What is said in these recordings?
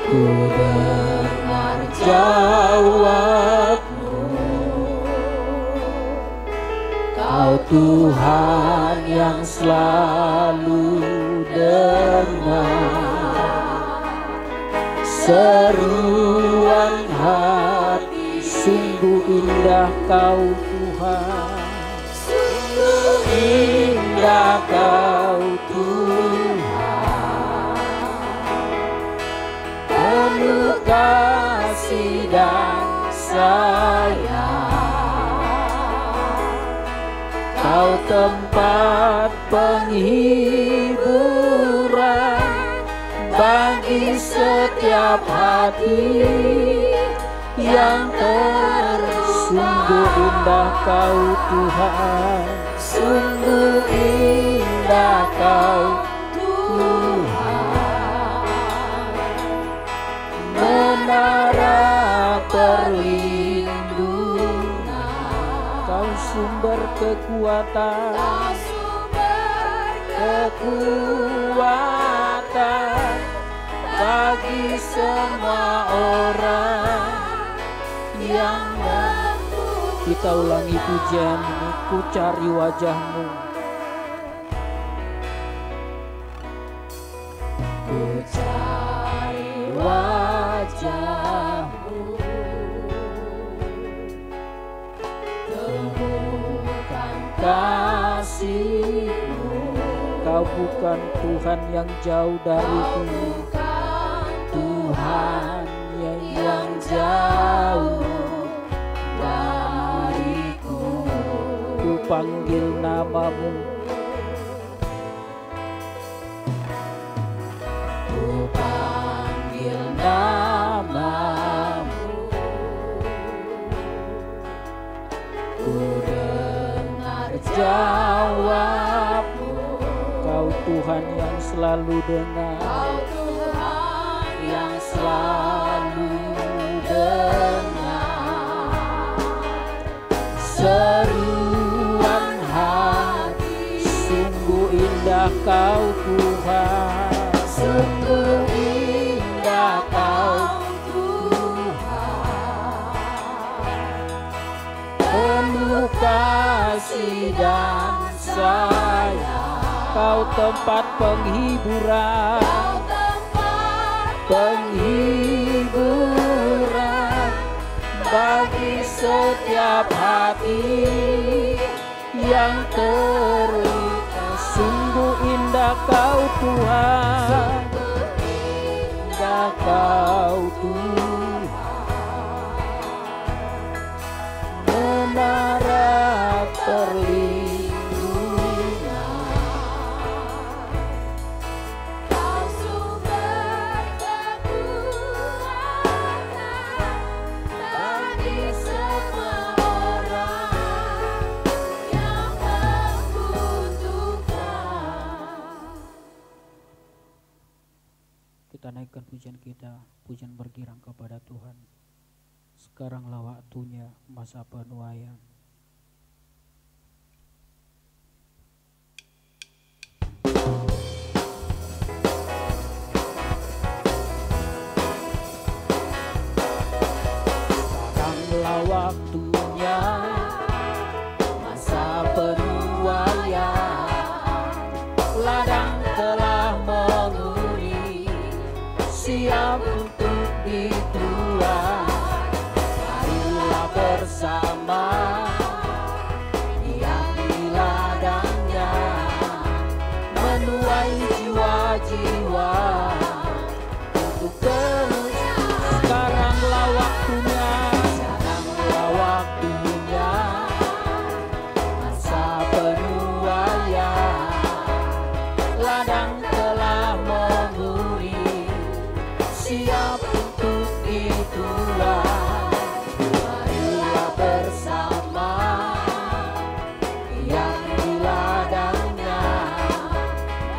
Ku dengar jawabmu, Kau Tuhan yang selalu dengar seruan hati. Sungguh indah Kau Tuhan, sungguh indah Kau Tuhan, penuh kasih dan sayang. Kau tempat penghiburan bagi setiap hati yang tersungguh indah Kau Tuhan, sungguh indah Kau Tuhan, menara perlindungan. Kau sumber kekuatan, kekuatan bagi semua orang yang membutuhkan. Kita ulangi pujian, ku cari wajah-Mu. Ku cari wajah-Mu, temukan kasih-Mu. Kau bukan Tuhan yang jauh dariku, Tuhan yang jauh dariku. Ku panggil nama-Mu, ku panggil nama-Mu. Ku dengar jawab-Mu, Kau Tuhan yang selalu dengar, Kau Tuhan yang selalu dengar seruan hati. Sungguh indah Kau Tuhan, sungguh indah Kau Tuhan, penuh kasih dan sayang. Kau tempat penghiburan, Kau tempat penghiburan bagi setiap hati yang terluka. Sungguh indah Kau Tuhan, indah Kau Tuhan, menara perlindungan. Kita naikkan pujian kita, pujian bergirang kepada Tuhan. Sekaranglah waktunya masa penuaian. Sekaranglah waktunya masa penuaian. Ladang telah menguning, siap untuk dituai. Marilah bersama diam di ladangnya, menuai jiwa-jiwa untuk kemuliaan. Sekaranglah waktunya, sekaranglah waktunya masa penuaian. Ladang telah menguning, siap untuk dituai. Marilah bersama yang di ladangnya,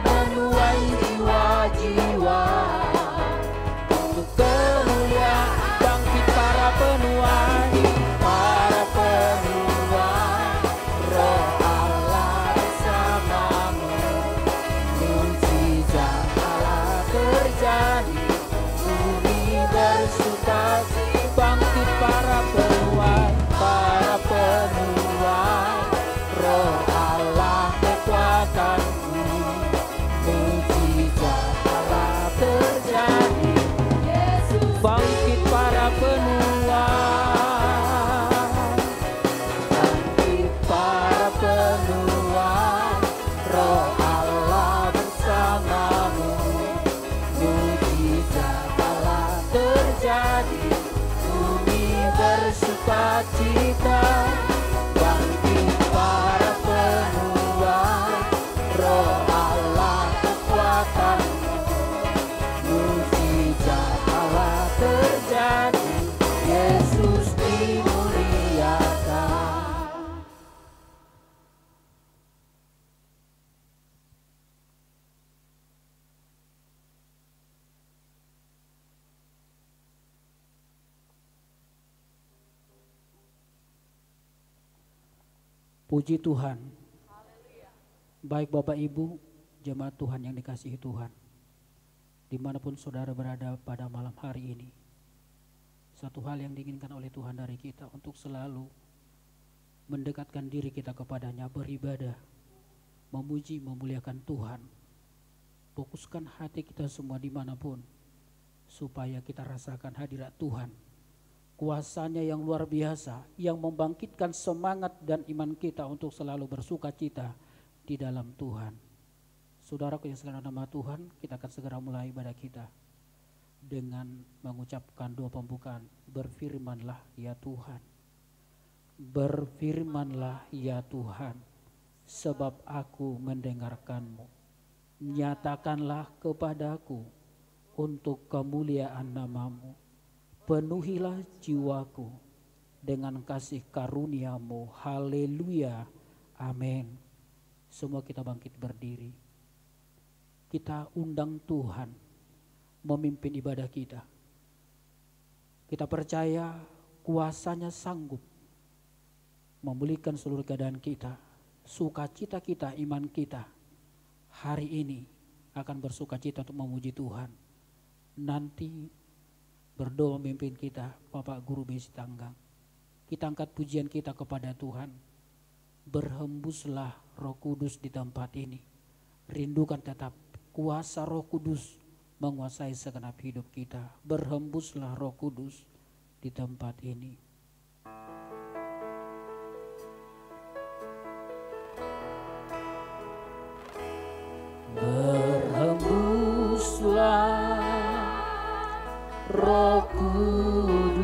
menuai jiwa-jiwa untuk kemuliaan. Bangkit para penuai, para penuai, Roh Allah bersamamu. Mujizat Allah terjadi, bumi sukacita, bangkit para penuai, Roh Allah kekuatanmu, mujizat Allah terjadi, Yesus dimuliakan. Puji Tuhan. Baik Bapak Ibu, jemaat Tuhan yang dikasihi Tuhan, dimanapun saudara berada pada malam hari ini, satu hal yang diinginkan oleh Tuhan dari kita untuk selalu mendekatkan diri kita kepadanya, beribadah, memuji, memuliakan Tuhan. Fokuskan hati kita semua dimanapun, supaya kita rasakan hadirat Tuhan, kuasanya yang luar biasa, yang membangkitkan semangat dan iman kita untuk selalu bersuka cita di dalam Tuhan. Saudaraku yang sekalian nama Tuhan, kita akan segera mulai ibadah kita dengan mengucapkan doa pembukaan. Berfirmanlah ya Tuhan, berfirmanlah ya Tuhan, sebab aku mendengarkan-Mu. Nyatakanlah kepadaku untuk kemuliaan nama-Mu. Penuhilah jiwaku dengan kasih karunia-Mu. Haleluya, amin. Semua kita bangkit berdiri. Kita undang Tuhan memimpin ibadah kita. Kita percaya kuasanya sanggup memulihkan seluruh keadaan kita. Sukacita kita, iman kita hari ini akan bersukacita untuk memuji Tuhan. Nanti berdoa memimpin kita Bapak Guru Besi Tanggang. Kita angkat pujian kita kepada Tuhan. Berhembuslah Roh Kudus di tempat ini. Rindukan tetap kuasa Roh Kudus menguasai segenap hidup kita. Berhembuslah Roh Kudus di tempat ini. Berhembuslah Roh Kudus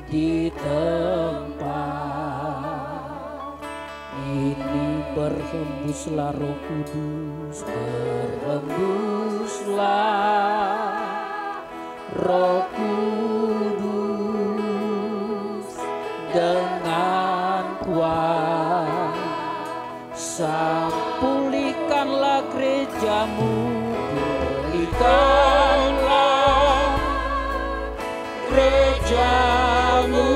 di tempat ini. Berhembuslah Roh Kudus, berhembuslah Roh Kudus dengan kuasa. Pulihkanlah gereja-Mu, pulihkanlah gereja-Mu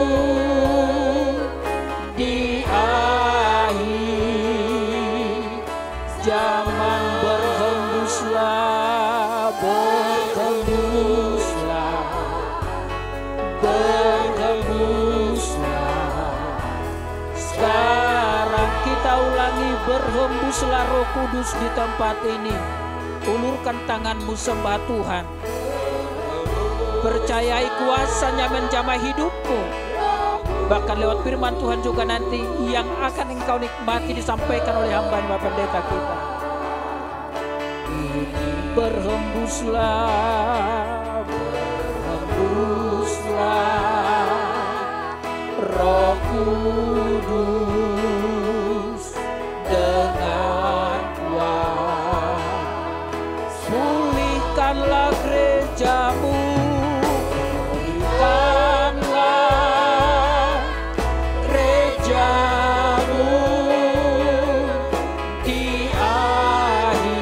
di akhir zaman. Berhembuslah, berhembuslah, berhembuslah. Sekarang kita ulangi, berhembuslah Roh Kudus di tempat ini. Ulurkan tanganmu, sembah Tuhan. Percayai kuasanya menjamah hidupmu. Bahkan lewat firman Tuhan juga nanti yang akan engkau nikmati disampaikan oleh hamba Bapak Pendeta kita. Berhembuslah, berhembuslah Roh Kudus dengan kuasa. Pulihkanlah gereja-Mu, pulihkanlah gereja-Mu di akhir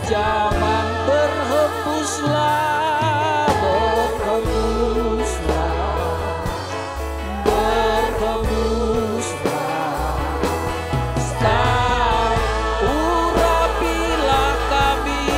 zaman. Berhembuslah, berhembuslah, berhembuslah. Sekarang urapilah kami,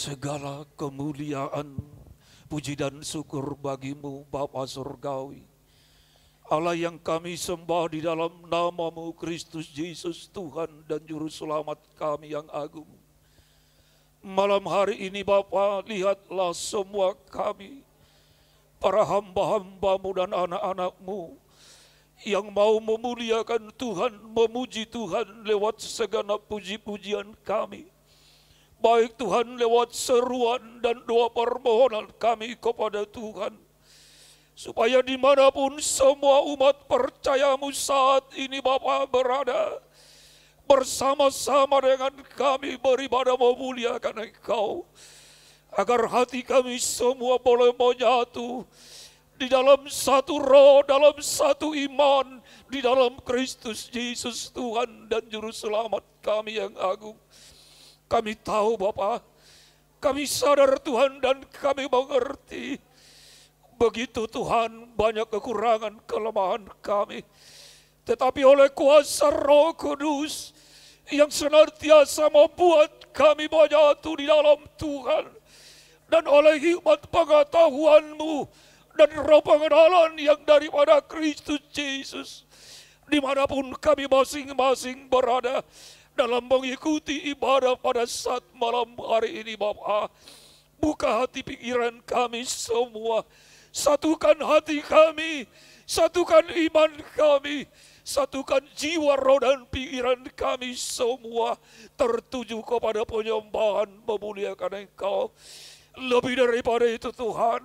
Segala kemuliaan, puji dan syukur bagimu Bapa Surgawi, Allah yang kami sembah di dalam nama-Mu Kristus Yesus, Tuhan dan Juru Selamat kami yang agung. Malam hari ini Bapa, lihatlah semua kami, para hamba-hamba-Mu dan anak-anak-Mu yang mau memuliakan Tuhan, memuji Tuhan lewat segenap puji-pujian kami. Baik Tuhan, lewat seruan dan doa permohonan kami kepada Tuhan, supaya dimanapun semua umat percayamu saat ini Bapa berada, bersama-sama dengan kami beribadah memuliakan Engkau, agar hati kami semua boleh menyatu di dalam satu roh, dalam satu iman, di dalam Kristus Yesus Tuhan dan Juru Selamat kami yang agung. Kami tahu Bapa, kami sadar Tuhan dan kami mengerti. Begitu Tuhan banyak kekurangan, kelemahan kami. Tetapi oleh kuasa Roh Kudus yang senantiasa membuat kami menyatu di dalam Tuhan. Dan oleh hikmat pengetahuan-Mu dan roh pengenalan yang daripada Kristus Yesus, dimanapun kami masing-masing berada, dalam mengikuti ibadah pada saat malam hari ini Bapa, buka hati pikiran kami semua, satukan hati kami, satukan iman kami, satukan jiwa, roh dan pikiran kami semua tertuju kepada penyembahan memuliakan Engkau. Lebih daripada itu Tuhan,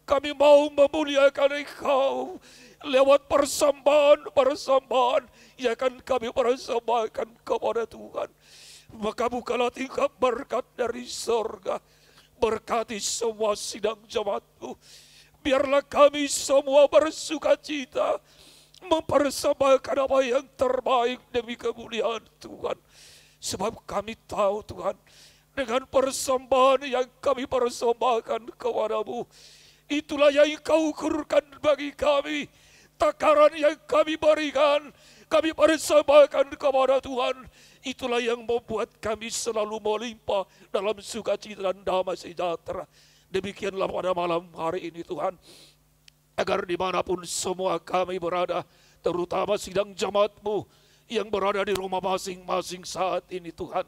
kami mau memuliakan Engkau lewat persembahan yang akan kami persembahkan kepada Tuhan. Maka bukalah tingkap berkat dari surga, berkati semua sidang jemaat-Mu. Biarlah kami semua bersuka cita mempersembahkan apa yang terbaik demi kemuliaan Tuhan. Sebab kami tahu Tuhan, dengan persembahan yang kami persembahkan kepada-Mu, itulah yang Kau ukurkan bagi kami. Takaran yang kami berikan, kami persembahkan kepada Tuhan, itulah yang membuat kami selalu melimpah dalam sukacita dan damai sejahtera. Demikianlah pada malam hari ini Tuhan, agar dimanapun semua kami berada, terutama sidang jemaat-Mu yang berada di rumah masing-masing saat ini Tuhan,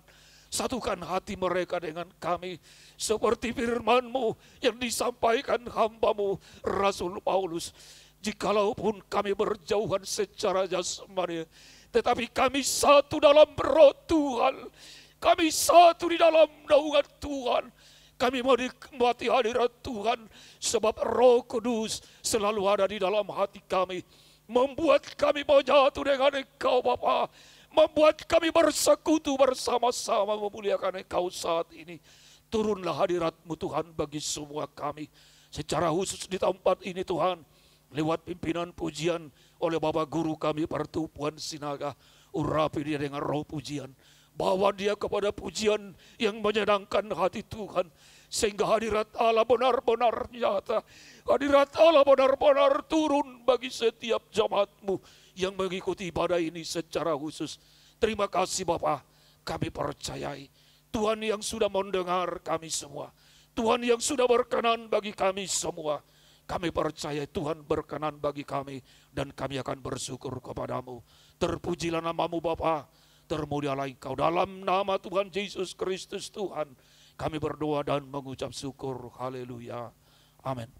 satukan hati mereka dengan kami, seperti firman-Mu yang disampaikan hamba-Mu Rasul Paulus. Jikalaupun kami berjauhan secara jasmani, tetapi kami satu dalam roh Tuhan, kami satu di dalam naungan Tuhan. Kami menikmati hadirat Tuhan, sebab Roh Kudus selalu ada di dalam hati kami, membuat kami menyatu dengan Engkau Bapa, membuat kami bersekutu bersama-sama memuliakan Engkau saat ini. Turunlah hadirat-Mu Tuhan bagi semua kami, secara khusus di tempat ini Tuhan, lewat pimpinan pujian oleh Bapak Guru kami Pertubuhan Sinaga. Urapi dia dengan roh pujian, bawa dia kepada pujian yang menyenangkan hati Tuhan, sehingga hadirat Allah benar-benar nyata, hadirat Allah benar-benar turun bagi setiap jemaat-Mu yang mengikuti ibadah ini secara khusus. Terima kasih Bapa, kami percayai Tuhan yang sudah mendengar kami semua, Tuhan yang sudah berkenan bagi kami semua. Kami percaya Tuhan berkenan bagi kami, dan kami akan bersyukur kepada-Mu. Terpujilah nama-Mu Bapa, termulialah Engkau. Dalam nama Tuhan Yesus Kristus Tuhan, kami berdoa dan mengucap syukur. Haleluya. Amin.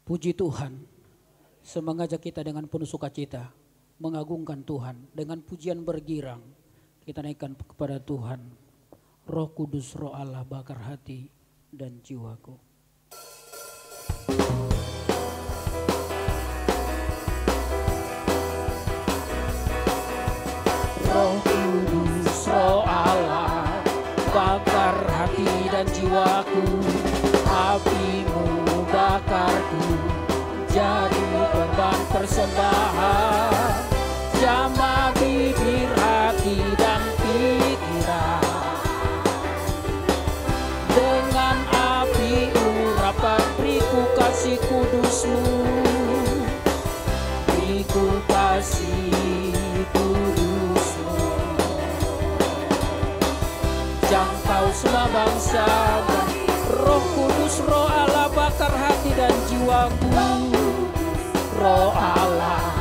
Puji Tuhan, semengajak kita dengan penuh sukacita, mengagungkan Tuhan dengan pujian bergirang. Kita naikkan kepada Tuhan. Roh Kudus, Roh Allah bakar hati dan jiwaku. Roh Kudus, Roh Allah bakar hati dan jiwaku. Api-Mu bakarku, jadi korban persembahan. Jamah bibir, hati dan pikiran, dengan api urapan beriku kasih kudus-Mu, beriku kasih kudus. semua bangsa. Roh Kudus, Roh Allah bakar hati dan jiwaku. Roh Allah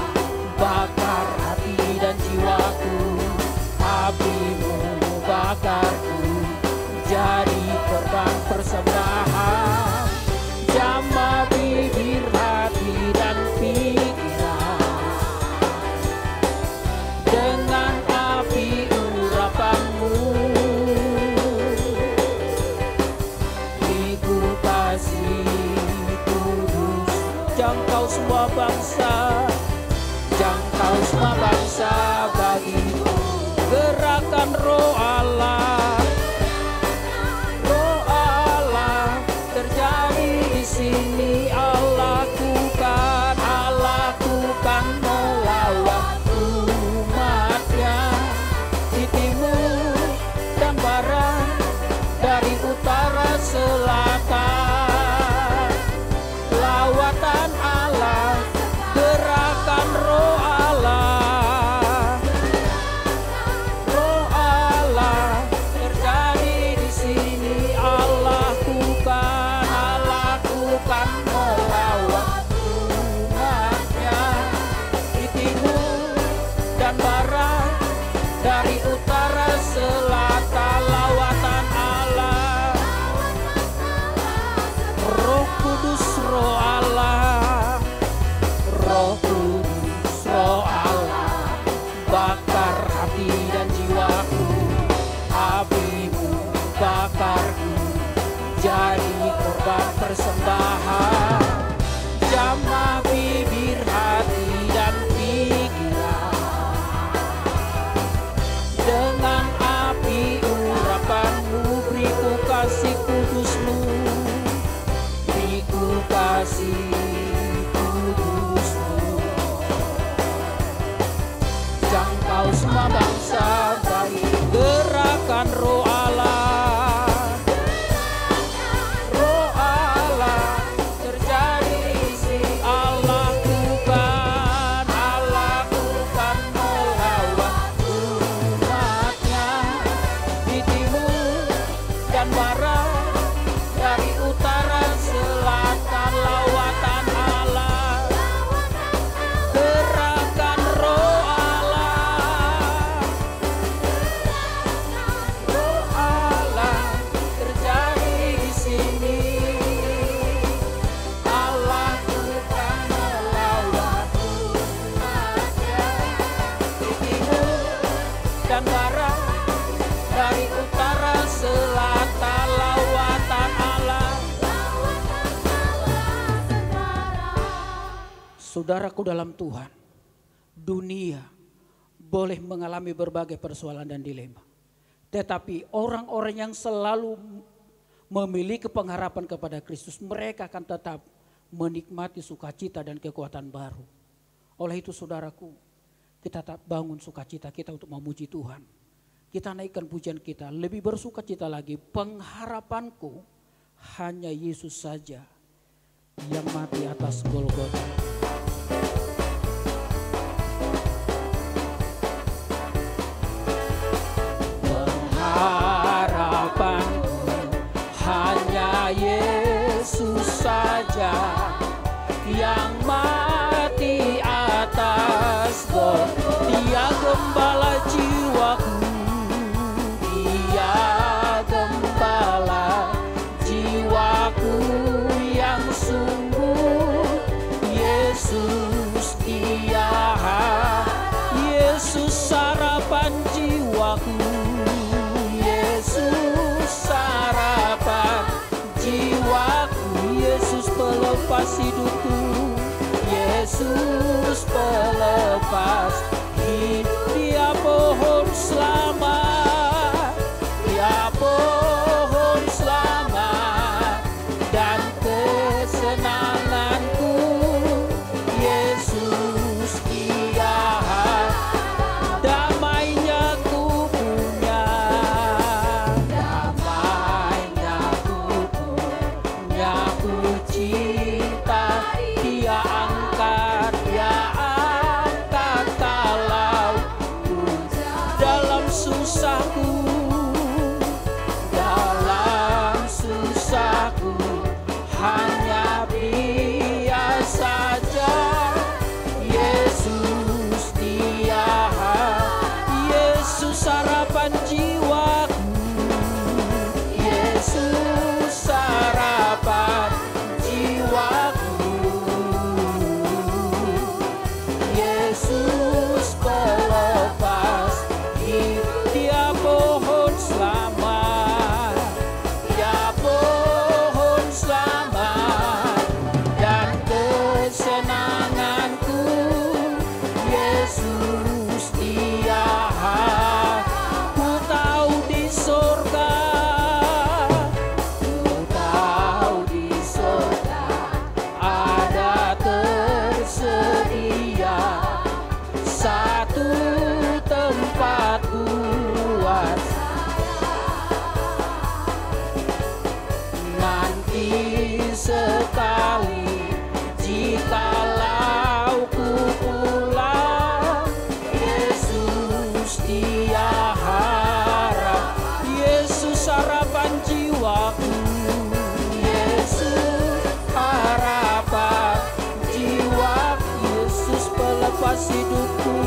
bakar hati dan jiwaku. Apimu bakarku jadi korban persembahan. Jamah bibir, hati dan pikiran dengan api urapanmu. Iku kasih kudus, jangkau semua bangsa, jangkau semua bangsa bagiku. Gerakan Roh Allah, Roh Allah terjadi di sini. Allah lakukan melawat umatnya di timur dan barat, dari utara selatan. Lawatan Allah, gerakan Roh Allah, Roh Allah terjadi di sini. Allah lakukan melawat umatnya di timur dan barat, dari utara selatan. Lawatan Allah, Roh Kudus, Roh Allah, Roh Kudus, Roh Allah bakar hati dan jiwaku. Apimu bakarku jadi korban persembahan. Jamah bibir, hati dan pikiran dengan api urapanmu. Beriku kasih kudusmu, beriku kasih kudusmu. Jangkau semua bangsa baik. Gerakan Roh Allah, Roh Allah terjadi di sini. Allah lakukan melawat umatnya di timur dan barat, dari utara selatan. Lawatan Allah, gerakan Roh Allah, Roh Allah terjadi di sini. Allah lakukan melawat umatnya di timur dan barat, dari utara selatan. Lawatan Allah. Saudaraku dalam Tuhan, dunia boleh mengalami berbagai persoalan dan dilema, tetapi orang-orang yang selalu memiliki pengharapan kepada Kristus, mereka akan tetap menikmati sukacita dan kekuatan baru. Oleh itu saudaraku, kita tetap bangun sukacita kita untuk memuji Tuhan. Kita naikkan pujian kita, lebih bersukacita lagi. Pengharapanku hanya Yesus saja yang mati atas Golgota. Pengharapanku hanya Yesus saja yang mati atas Golgota. Dia gembala jiwaku, Dia gembala jiwaku yang sungguh. Yesus Dia, Yesus sarapan jiwaku, Yesus sarapan jiwaku. Yesus pelepas hidupku, Yesus pelepas hidup. Dia pohon selamat, Dia pohon selamat dan kesenanganku. Yesus Dia, damainya ku punya, damainya ku punya, ku cinta. Dia angkat sedia satu tempat buat nanti sekali jikalau ku pulang. Yesus dia harap, Yesus harapan jiwaku, Yesus harapan jiwa, Yesus pelepas hidupku,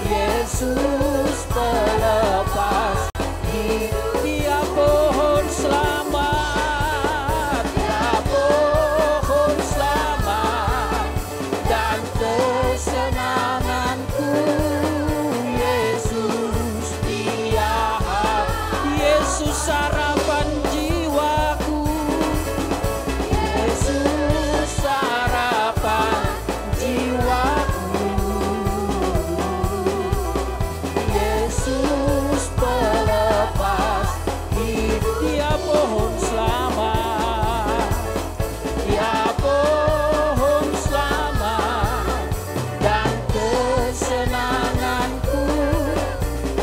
Yesus pelepas hidup. Dia pohon selamat, dia pohon selamat dan kesenanganku. Yesus dia Yesus harapan jiwaku, Yesus harapan jiwaku, Yesus pelepas hidup. Dia pohon selamat, dia pohon selamat dan kesenanganku.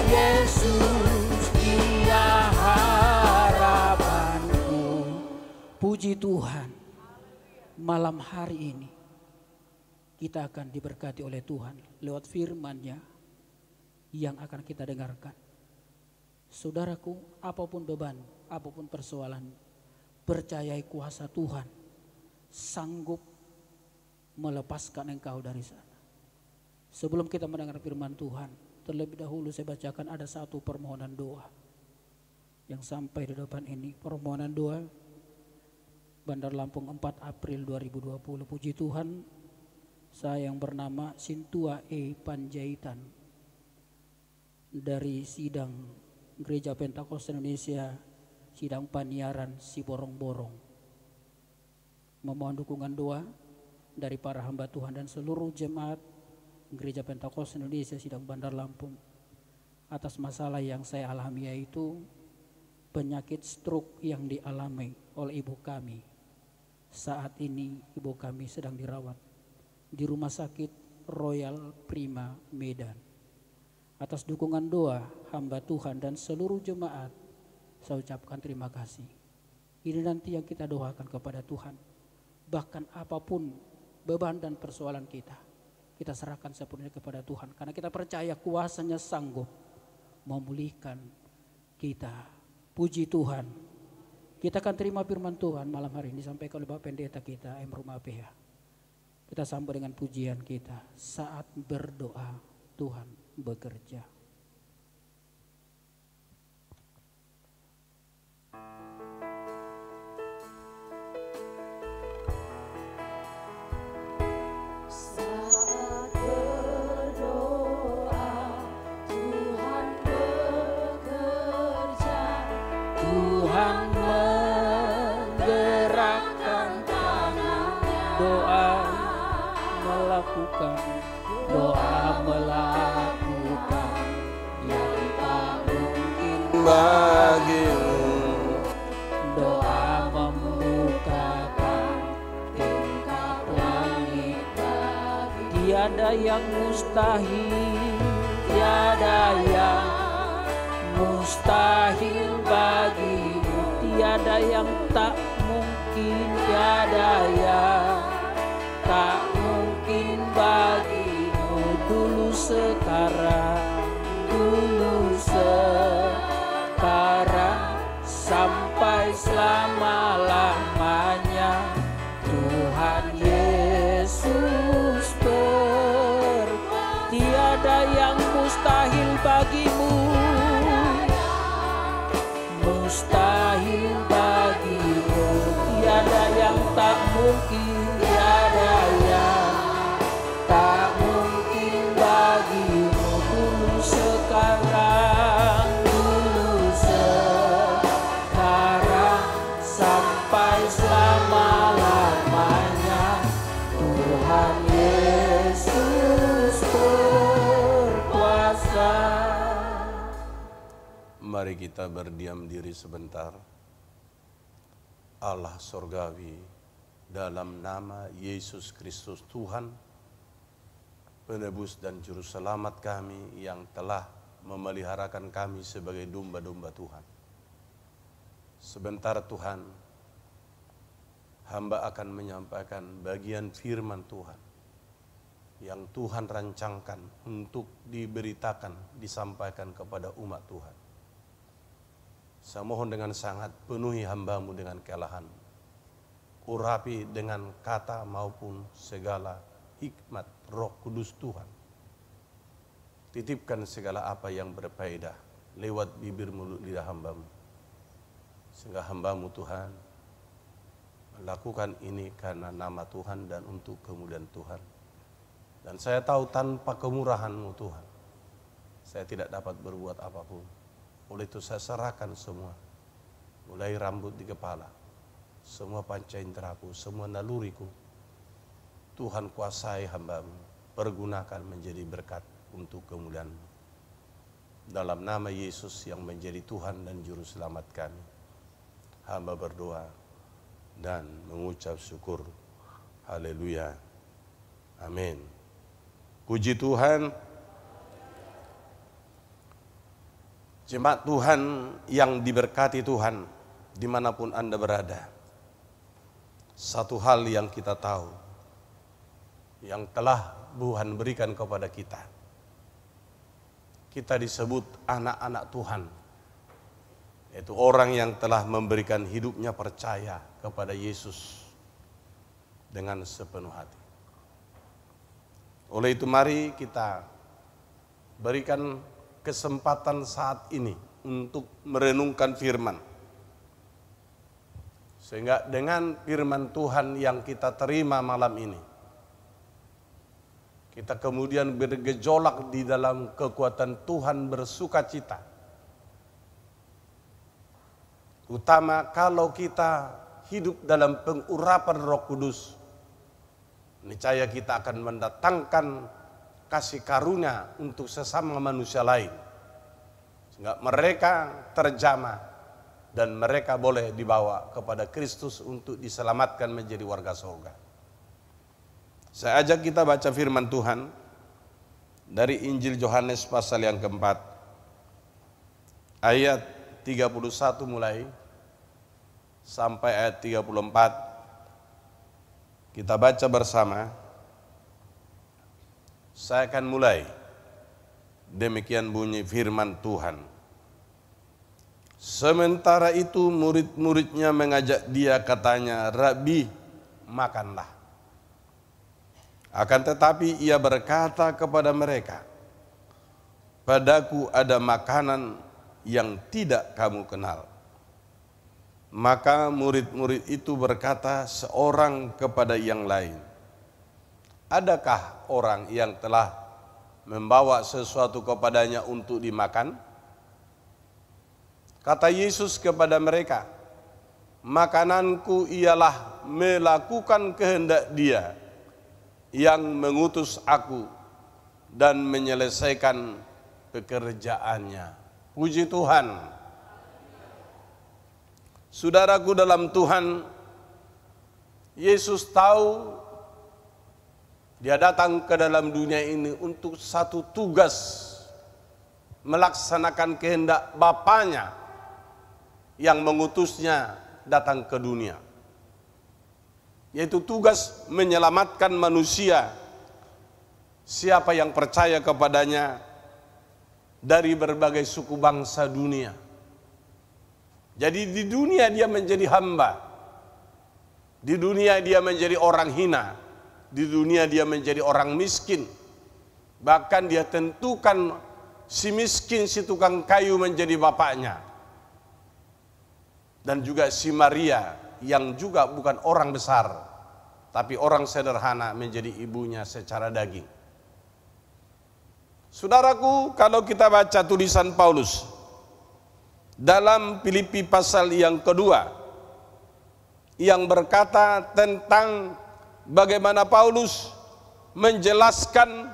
Yesus dia harapanku. Puji Tuhan, malam hari ini kita akan diberkati oleh Tuhan lewat firman-Nya yang akan kita dengarkan. Saudaraku, apapun beban, apapun persoalan, percayai kuasa Tuhan sanggup melepaskan engkau dari sana. Sebelum kita mendengar firman Tuhan, terlebih dahulu saya bacakan ada satu permohonan doa yang sampai di depan ini. Permohonan doa Bandar Lampung 4 April 2020. Puji Tuhan, saya yang bernama Sintua E. Panjaitan dari sidang Gereja Pentakosta Indonesia, sidang Paniaran Siborong-Borong, memohon dukungan doa dari para hamba Tuhan dan seluruh jemaat Gereja Pentakosta Indonesia sidang Bandar Lampung atas masalah yang saya alami, yaitu penyakit stroke yang dialami oleh ibu kami. Saat ini ibu kami sedang dirawat di Rumah Sakit Royal Prima Medan. Atas dukungan doa hamba Tuhan dan seluruh jemaat, saya ucapkan terima kasih. Ini nanti yang kita doakan kepada Tuhan. Bahkan apapun beban dan persoalan kita serahkan sepenuhnya kepada Tuhan. Karena kita percaya kuasa-Nya sanggup memulihkan kita. Puji Tuhan. Kita akan terima firman Tuhan malam hari ini disampaikan oleh Bapak Pendeta kita, M. Rumah PH. Kita sambut dengan pujian kita. Saat berdoa, Tuhan bekerja. Saat berdoa, Tuhan bekerja. Tuhan menggerakkan tangan-Nya. Doa melakukan, doa melakukan yang tak mungkin bagimu. Doa membukakan tingkap langit bagi. Tiada yang mustahil, tiada yang mustahil bagimu. Tiada yang tak mungkin, tiada yang tak mungkin bagimu. Dulu sekarang sampai selama-lamanya. Tuhan Yesus tiada yang mustahil bagimu, mustahil bagimu. Tiada yang tak mungkin, tiada yang tak mungkin bagimu. Dulu sekarang sampai selama-lamanya. Tuhan Yesus berkuasa. Mari kita berdiam diri sebentar. Allah Sorgawi, dalam nama Yesus Kristus Tuhan, penebus dan juru selamat kami yang telah memeliharakan kami sebagai domba-domba Tuhan. Sebentar Tuhan, hamba akan menyampaikan bagian firman Tuhan yang Tuhan rancangkan untuk diberitakan, disampaikan kepada umat Tuhan. Saya mohon dengan sangat, penuhi hamba-Mu dengan kelahan, urapi dengan kata maupun segala hikmat Roh Kudus Tuhan. Titipkan segala apa yang berfaedah lewat bibir mulut lidah hamba-Mu, sehingga hamba-Mu Tuhan melakukan ini karena nama Tuhan dan untuk kemuliaan Tuhan. Dan saya tahu tanpa kemurahan-Mu Tuhan, saya tidak dapat berbuat apapun. Oleh itu saya serahkan semua, mulai rambut di kepala, semua panca inderaku, semua naluriku. Tuhan kuasai hamba-Mu, pergunakan menjadi berkat untuk kemuliaan-Mu. Dalam nama Yesus yang menjadi Tuhan dan Juru Selamat kami, hamba berdoa dan mengucap syukur. Haleluya. Amin. Puji Tuhan. Jemaat Tuhan yang diberkati Tuhan, dimanapun Anda berada. Satu hal yang kita tahu, yang telah Tuhan berikan kepada kita. Kita disebut anak-anak Tuhan. Yaitu orang yang telah memberikan hidupnya percaya kepada Yesus dengan sepenuh hati. Oleh itu mari kita berikan kesempatan saat ini untuk merenungkan firman. Sehingga dengan firman Tuhan yang kita terima malam ini, kita kemudian bergejolak di dalam kekuatan Tuhan, bersukacita. Utama kalau kita hidup dalam pengurapan Roh Kudus, niscaya kita akan mendatangkan kasih karunia untuk sesama manusia lain. Sehingga mereka terjamah dan mereka boleh dibawa kepada Kristus untuk diselamatkan menjadi warga surga. Saya ajak kita baca firman Tuhan dari Injil Yohanes pasal yang keempat, ayat 31 mulai sampai ayat 34. Kita baca bersama. Saya akan mulai. Demikian bunyi firman Tuhan. Sementara itu murid-muridnya mengajak dia, katanya, "Rabi, makanlah." Akan tetapi ia berkata kepada mereka, "Padaku ada makanan yang tidak kamu kenal." Maka murid-murid itu berkata seorang kepada yang lain, "Adakah orang yang telah membawa sesuatu kepadanya untuk dimakan?" Kata Yesus kepada mereka, "Makananku ialah melakukan kehendak Dia yang mengutus aku dan menyelesaikan pekerjaannya." Puji Tuhan. Saudaraku dalam Tuhan, Yesus tahu Dia datang ke dalam dunia ini untuk satu tugas, melaksanakan kehendak Bapanya yang mengutusnya datang ke dunia, yaitu tugas menyelamatkan manusia, siapa yang percaya kepadanya, dari berbagai suku bangsa dunia. Jadi di dunia dia menjadi hamba, di dunia dia menjadi orang hina, di dunia dia menjadi orang miskin. Bahkan dia tentukan si miskin, si tukang kayu menjadi bapaknya. Dan juga si Maria yang juga bukan orang besar, tapi orang sederhana, menjadi ibunya secara daging. Saudaraku, kalau kita baca tulisan Paulus dalam Filipi pasal yang kedua, yang berkata tentang bagaimana Paulus menjelaskan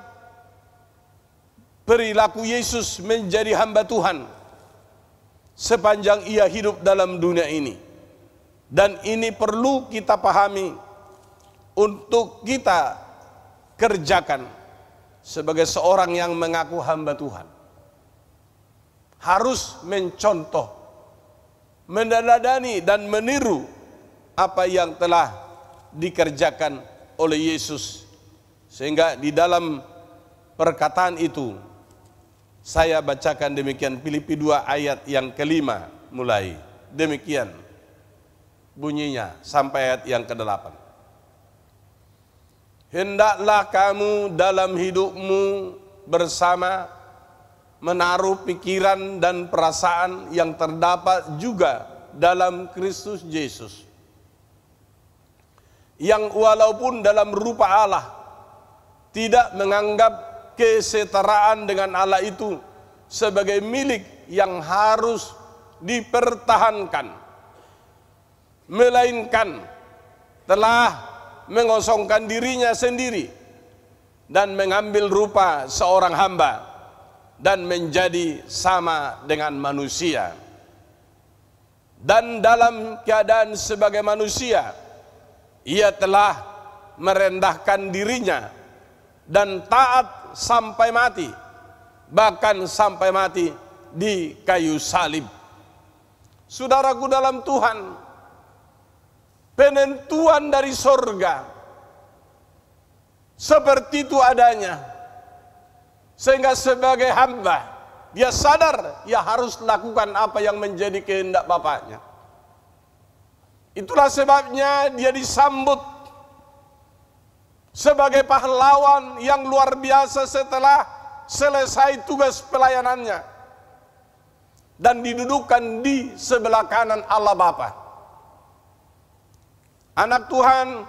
perilaku Yesus menjadi hamba Tuhan sepanjang ia hidup dalam dunia ini. Dan ini perlu kita pahami untuk kita kerjakan sebagai seorang yang mengaku hamba Tuhan harus mencontoh, meneladani dan meniru apa yang telah dikerjakan oleh Yesus. Sehingga di dalam perkataan itu saya bacakan demikian, Filipi 2 ayat yang kelima mulai. Demikian bunyinya sampai ayat yang ke-8. Hendaklah kamu dalam hidupmu bersama menaruh pikiran dan perasaan yang terdapat juga dalam Kristus Yesus, yang walaupun dalam rupa Allah tidak menganggap kesetaraan dengan Allah itu sebagai milik yang harus dipertahankan, melainkan telah mengosongkan dirinya sendiri dan mengambil rupa seorang hamba dan menjadi sama dengan manusia. Dan dalam keadaan sebagai manusia, ia telah merendahkan dirinya dan taat sampai mati, bahkan sampai mati di kayu salib. Saudaraku dalam Tuhan, penentuan dari sorga seperti itu adanya. Sehingga sebagai hamba, dia sadar dia harus lakukan apa yang menjadi kehendak Bapaknya. Itulah sebabnya dia disambut sebagai pahlawan yang luar biasa setelah selesai tugas pelayanannya, dan didudukkan di sebelah kanan Allah Bapa. Anak Tuhan,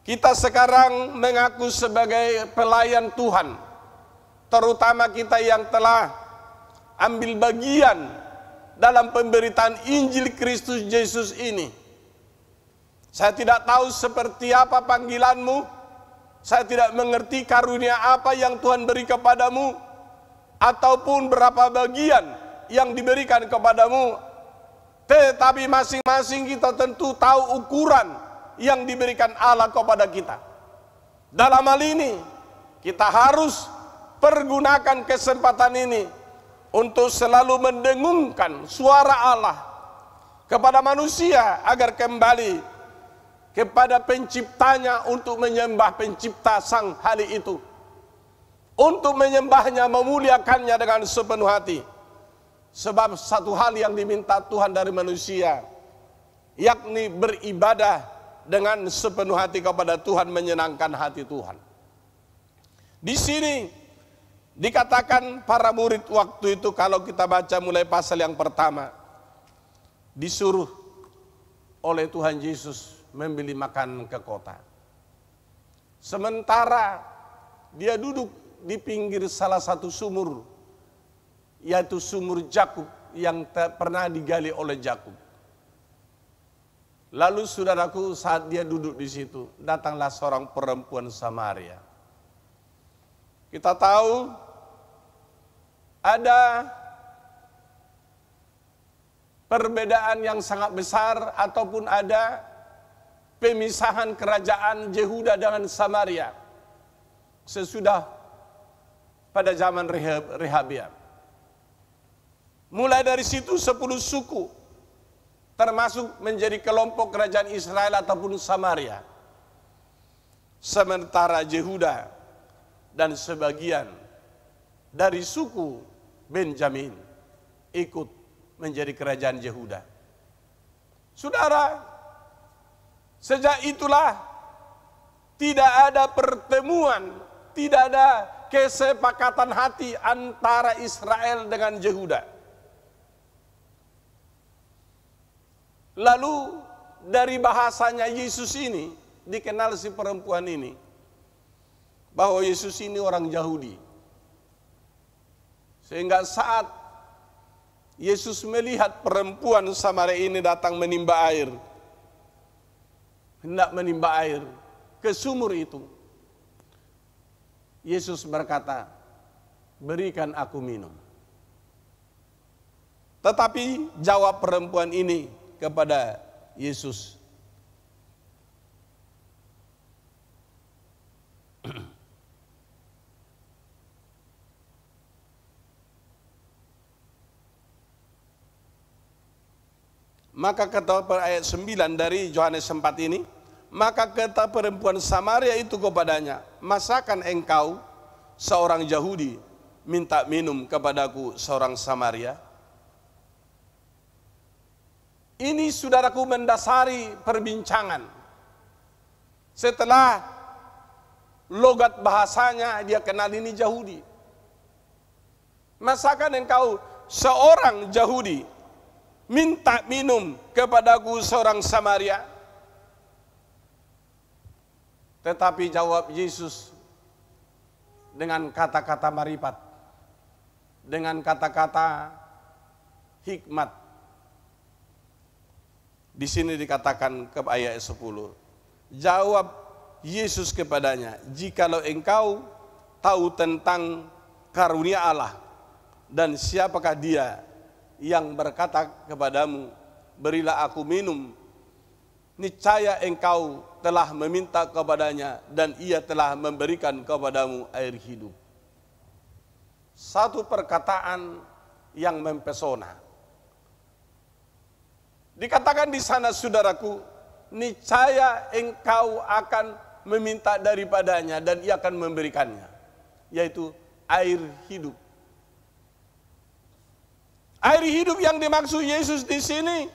kita sekarang mengaku sebagai pelayan Tuhan, terutama kita yang telah ambil bagian dalam pemberitaan Injil Kristus Yesus ini. Saya tidak tahu seperti apa panggilanmu, saya tidak mengerti karunia apa yang Tuhan beri kepadamu, ataupun berapa bagian yang diberikan kepadamu. Tetapi masing-masing kita tentu tahu ukuran yang diberikan Allah kepada kita. Dalam hal ini, kita harus pergunakan kesempatan ini untuk selalu mendengungkan suara Allah kepada manusia agar kembali kepada penciptanya untuk menyembah pencipta sang hali itu, untuk menyembahnya, memuliakannya dengan sepenuh hati. Sebab satu hal yang diminta Tuhan dari manusia, yakni beribadah dengan sepenuh hati kepada Tuhan, menyenangkan hati Tuhan. Di sini dikatakan para murid waktu itu, kalau kita baca mulai pasal yang pertama, disuruh oleh Tuhan Yesus membeli makan ke kota. Sementara dia duduk di pinggir salah satu sumur, yaitu sumur Jakub yang pernah digali oleh Jakub. Lalu saudaraku, saat dia duduk di situ, datanglah seorang perempuan Samaria. Kita tahu ada perbedaan yang sangat besar, ataupun ada pemisahan kerajaan Yehuda dengan Samaria sesudah pada zaman Rehabeam. Mulai dari situ 10 suku termasuk menjadi kelompok kerajaan Israel ataupun Samaria. Sementara Yehuda dan sebagian dari suku Benjamin ikut menjadi kerajaan Yehuda. Saudara, sejak itulah tidak ada pertemuan, tidak ada kesepakatan hati antara Israel dengan Yehuda. Lalu dari bahasanya Yesus ini dikenal si perempuan ini bahwa Yesus ini orang Yahudi. Sehingga saat Yesus melihat perempuan Samaria ini datang menimba air, hendak menimba air ke sumur itu, Yesus berkata, "Berikan aku minum." Tetapi jawab perempuan ini kepada Yesus, Maka kata ayat 9 dari Yohanes 4 ini, maka kata perempuan Samaria itu kepadanya, masakan engkau seorang Yahudi minta minum kepadaku seorang Samaria? Ini saudaraku mendasari perbincangan. Setelah logat bahasanya dia kenal ini Yahudi. Masakan engkau seorang Yahudi minta minum kepadaku seorang Samaria? Tetapi jawab Yesus dengan kata-kata marifat, dengan kata-kata hikmat. Di sini dikatakan ke ayat 10. Jawab Yesus kepadanya, jikalau engkau tahu tentang karunia Allah dan siapakah dia yang berkata kepadamu, berilah aku minum, niscaya engkau telah meminta kepadanya dan ia telah memberikan kepadamu air hidup. Satu perkataan yang mempesona. Dikatakan di sana saudaraku, niscaya engkau akan meminta daripadanya dan ia akan memberikannya, yaitu air hidup. Air hidup yang dimaksud Yesus di sini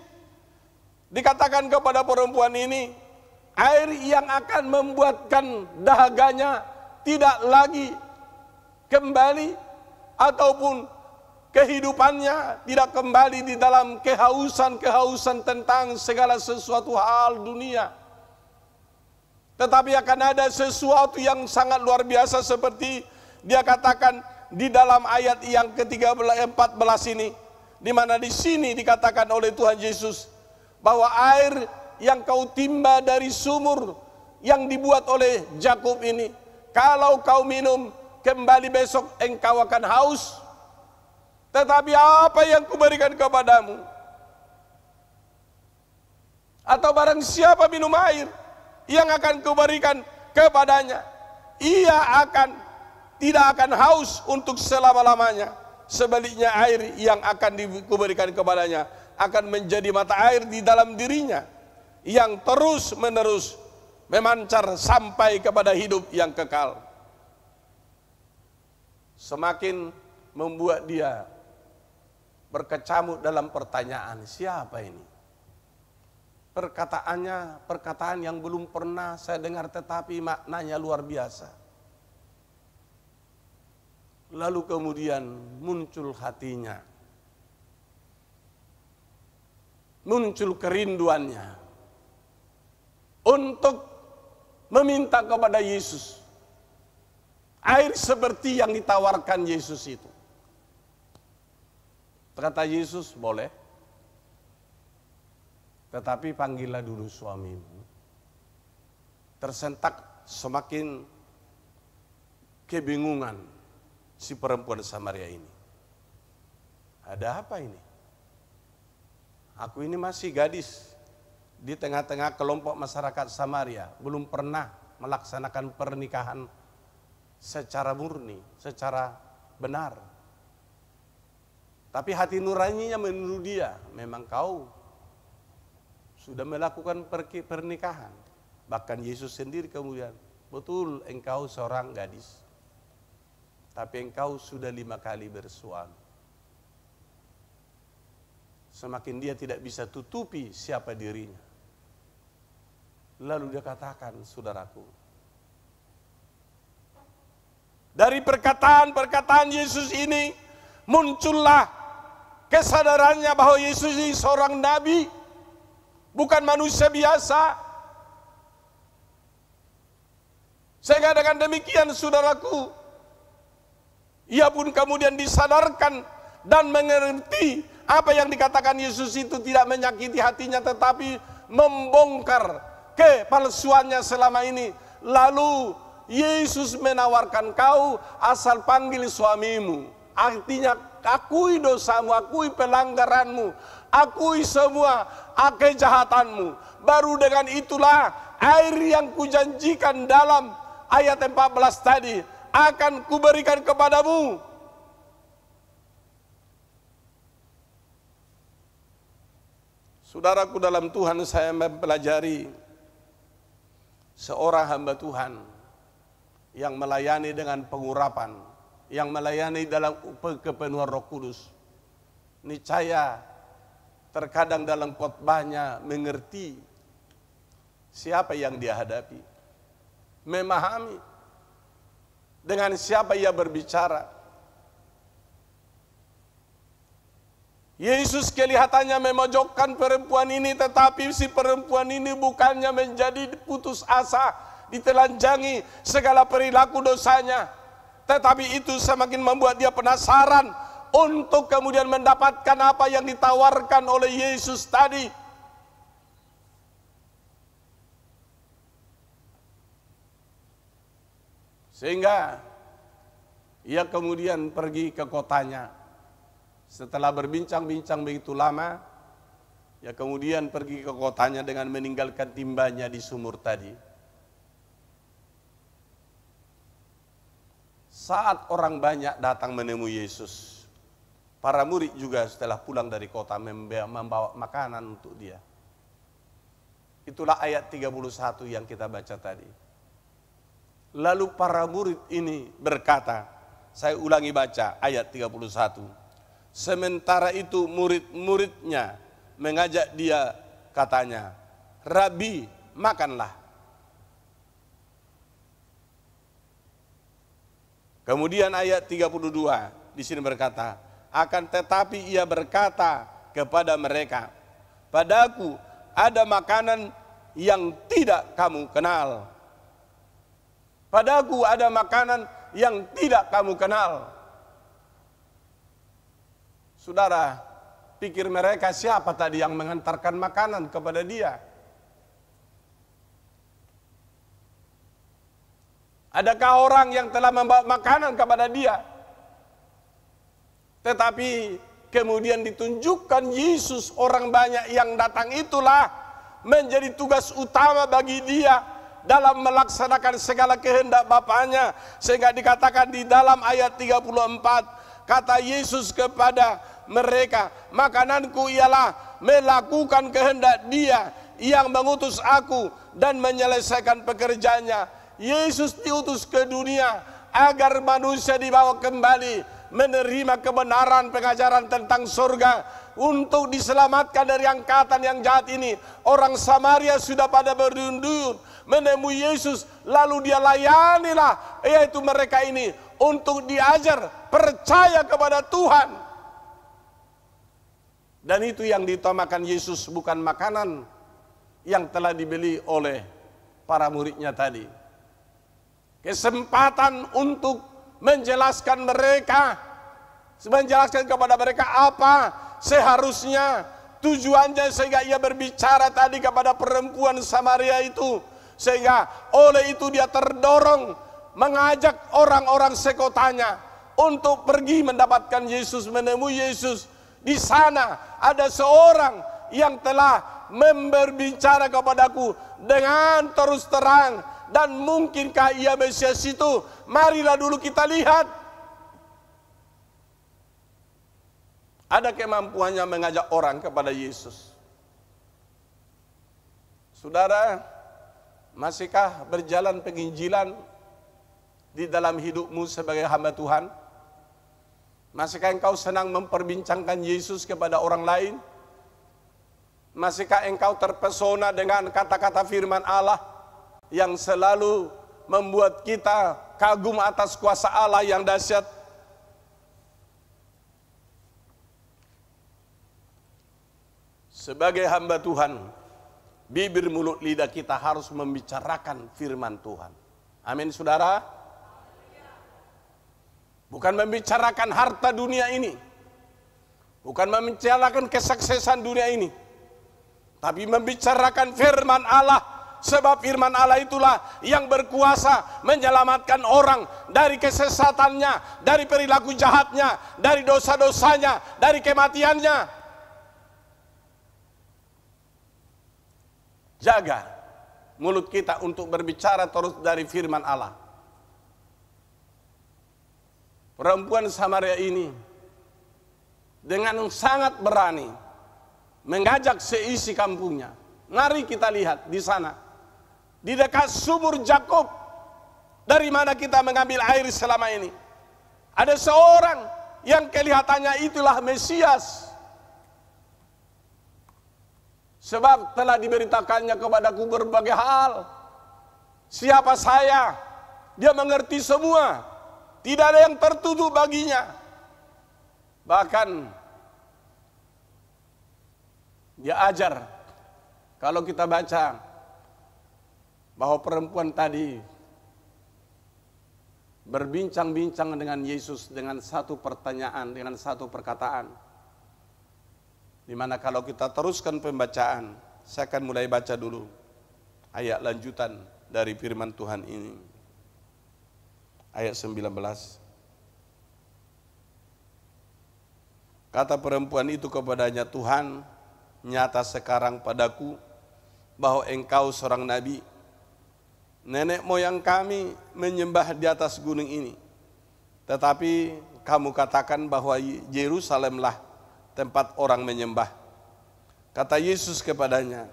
dikatakan kepada perempuan ini, air yang akan membuatkan dahaganya tidak lagi kembali ataupun kehidupannya tidak kembali di dalam kehausan tentang segala sesuatu hal dunia. Tetapi akan ada sesuatu yang sangat luar biasa seperti dia katakan di dalam ayat yang ke-14 ini, di mana di sini dikatakan oleh Tuhan Yesus bahwa air yang kau timba dari sumur yang dibuat oleh Yakub ini, kalau kau minum kembali besok engkau akan haus. Tetapi apa yang kuberikan kepadamu? Atau barang siapa minum air yang akan kuberikan kepadanya, ia tidak akan haus untuk selama-lamanya. Sebaliknya air yang akan kuberikan kepadanya akan menjadi mata air di dalam dirinya yang terus-menerus memancar sampai kepada hidup yang kekal. Semakin membuat dia berkecamuk dalam pertanyaan, siapa ini? Perkataannya perkataan yang belum pernah saya dengar, tetapi maknanya luar biasa. Lalu kemudian muncul hatinya, muncul kerinduannya untuk meminta kepada Yesus air seperti yang ditawarkan Yesus itu. Kata Yesus, boleh, tetapi panggillah dulu suamimu. Tersentak semakin kebingungan si perempuan Samaria ini. Ada apa ini? Aku ini masih gadis di tengah-tengah kelompok masyarakat Samaria, belum pernah melaksanakan pernikahan secara murni, secara benar. Tapi hati nuraninya menuduh dia, memang kau sudah melakukan pernikahan. Bahkan Yesus sendiri kemudian, betul engkau seorang gadis, tapi engkau sudah 5 kali bersuami. Semakin dia tidak bisa tutupi siapa dirinya. Lalu dia katakan, saudaraku, dari perkataan-perkataan Yesus ini muncullah kesadarannya bahwa Yesus ini seorang nabi, bukan manusia biasa. Sehingga dengan demikian saudaraku, ia pun kemudian disadarkan dan mengerti apa yang dikatakan Yesus itu tidak menyakiti hatinya, tetapi membongkar kepalsuannya selama ini. Lalu Yesus menawarkan, kau asal panggil suamimu, artinya akui dosamu, akui pelanggaranmu, akui semua kejahatanmu. Baru dengan itulah air yang kujanjikan dalam ayat 14 tadi akan kuberikan kepadamu. Saudaraku dalam Tuhan, saya mempelajari seorang hamba Tuhan yang melayani dengan pengurapan, yang melayani dalam kepenuhan Roh Kudus. Niscaya terkadang dalam khotbahnya mengerti siapa yang dia hadapi, memahami dengan siapa ia berbicara. Yesus kelihatannya memojokkan perempuan ini, tetapi si perempuan ini bukannya menjadi putus asa, ditelanjangi segala perilaku dosanya, tetapi itu semakin membuat dia penasaran untuk kemudian mendapatkan apa yang ditawarkan oleh Yesus tadi. Sehingga ia kemudian pergi ke kotanya. Setelah berbincang-bincang begitu lama, ia kemudian pergi ke kotanya dengan meninggalkan timbanya di sumur tadi. Saat orang banyak datang menemui Yesus, para murid juga setelah pulang dari kota membawa makanan untuk dia. Itulah ayat 31 yang kita baca tadi. Lalu para murid ini berkata, saya ulangi baca ayat 31. Sementara itu murid-muridnya mengajak dia, katanya, Rabi, makanlah. Kemudian ayat 32 di sini berkata, akan tetapi ia berkata kepada mereka, padaku ada makanan yang tidak kamu kenal. Padaku ada makanan yang tidak kamu kenal. Saudara, pikir mereka siapa tadi yang mengantarkan makanan kepada dia? Adakah orang yang telah membawa makanan kepada dia? Tetapi kemudian ditunjukkan Yesus, orang banyak yang datang itulah menjadi tugas utama bagi dia dalam melaksanakan segala kehendak Bapaknya. Sehingga dikatakan di dalam ayat 34, kata Yesus kepada mereka, makananku ialah melakukan kehendak Dia yang mengutus aku dan menyelesaikan pekerjaannya. Yesus diutus ke dunia agar manusia dibawa kembali menerima kebenaran pengajaran tentang surga, untuk diselamatkan dari angkatan yang jahat ini. Orang Samaria sudah pada berduyun-duyun menemui Yesus, lalu dia layanilah, yaitu mereka ini, untuk diajar percaya kepada Tuhan. Dan itu yang diutamakan Yesus, bukan makanan yang telah dibeli oleh para muridnya tadi. Kesempatan untuk menjelaskan kepada mereka apa seharusnya tujuannya, sehingga ia berbicara tadi kepada perempuan Samaria itu. Sehingga oleh itu dia terdorong mengajak orang-orang sekotanya untuk pergi mendapatkan Yesus, menemui Yesus. Di sana ada seorang yang telah berbicara kepadaku dengan terus terang, dan mungkinkah ia Mesias itu? Marilah dulu kita lihat. Ada kemampuannya mengajak orang kepada Yesus. Saudara, masihkah berjalan penginjilan di dalam hidupmu sebagai hamba Tuhan? Masihkah engkau senang memperbincangkan Yesus kepada orang lain? Masihkah engkau terpesona dengan kata-kata firman Allah yang selalu membuat kita kagum atas kuasa Allah yang dahsyat? Sebagai hamba Tuhan, bibir, mulut, lidah kita harus membicarakan firman Tuhan. Amin, saudara. Bukan membicarakan harta dunia ini, bukan membicarakan kesuksesan dunia ini, tapi membicarakan firman Allah. Sebab firman Allah itulah yang berkuasa menyelamatkan orang dari kesesatannya, dari perilaku jahatnya, dari dosa-dosanya, dari kematiannya. Jaga mulut kita untuk berbicara terus dari firman Allah. Perempuan Samaria ini dengan sangat berani mengajak seisi kampungnya. Mari kita lihat di sana, di dekat sumur Jakub, dari mana kita mengambil air selama ini. Ada seorang yang kelihatannya itulah Mesias. Sebab telah diberitakannya kepadaku berbagai hal. Siapa saya? Dia mengerti semua. Tidak ada yang tertutup baginya. Bahkan dia ajar. Kalau kita baca bahwa perempuan tadi berbincang-bincang dengan Yesus dengan satu pertanyaan, dengan satu perkataan. Dimana kalau kita teruskan pembacaan, saya akan mulai baca dulu ayat lanjutan dari firman Tuhan ini. Ayat 19. Kata perempuan itu kepadanya, Tuhan, nyata sekarang padaku bahwa engkau seorang nabi. Nenek moyang kami menyembah di atas gunung ini. Tetapi kamu katakan bahwa Yerusalemlah tempat orang menyembah. Kata Yesus kepadanya,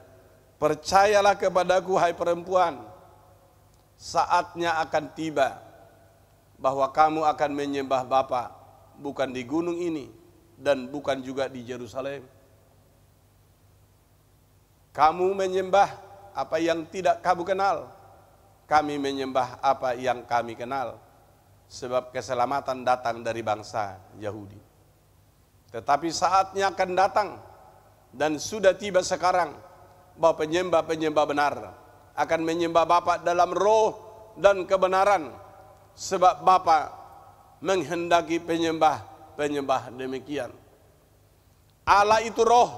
percayalah kepadaku hai perempuan, saatnya akan tiba bahwa kamu akan menyembah Bapa bukan di gunung ini dan bukan juga di Yerusalem. Kamu menyembah apa yang tidak kamu kenal, kami menyembah apa yang kami kenal, sebab keselamatan datang dari bangsa Yahudi. Tetapi saatnya akan datang dan sudah tiba sekarang bahwa penyembah-penyembah benar akan menyembah Bapa dalam roh dan kebenaran, sebab Bapa menghendaki penyembah-penyembah demikian. Allah itu roh,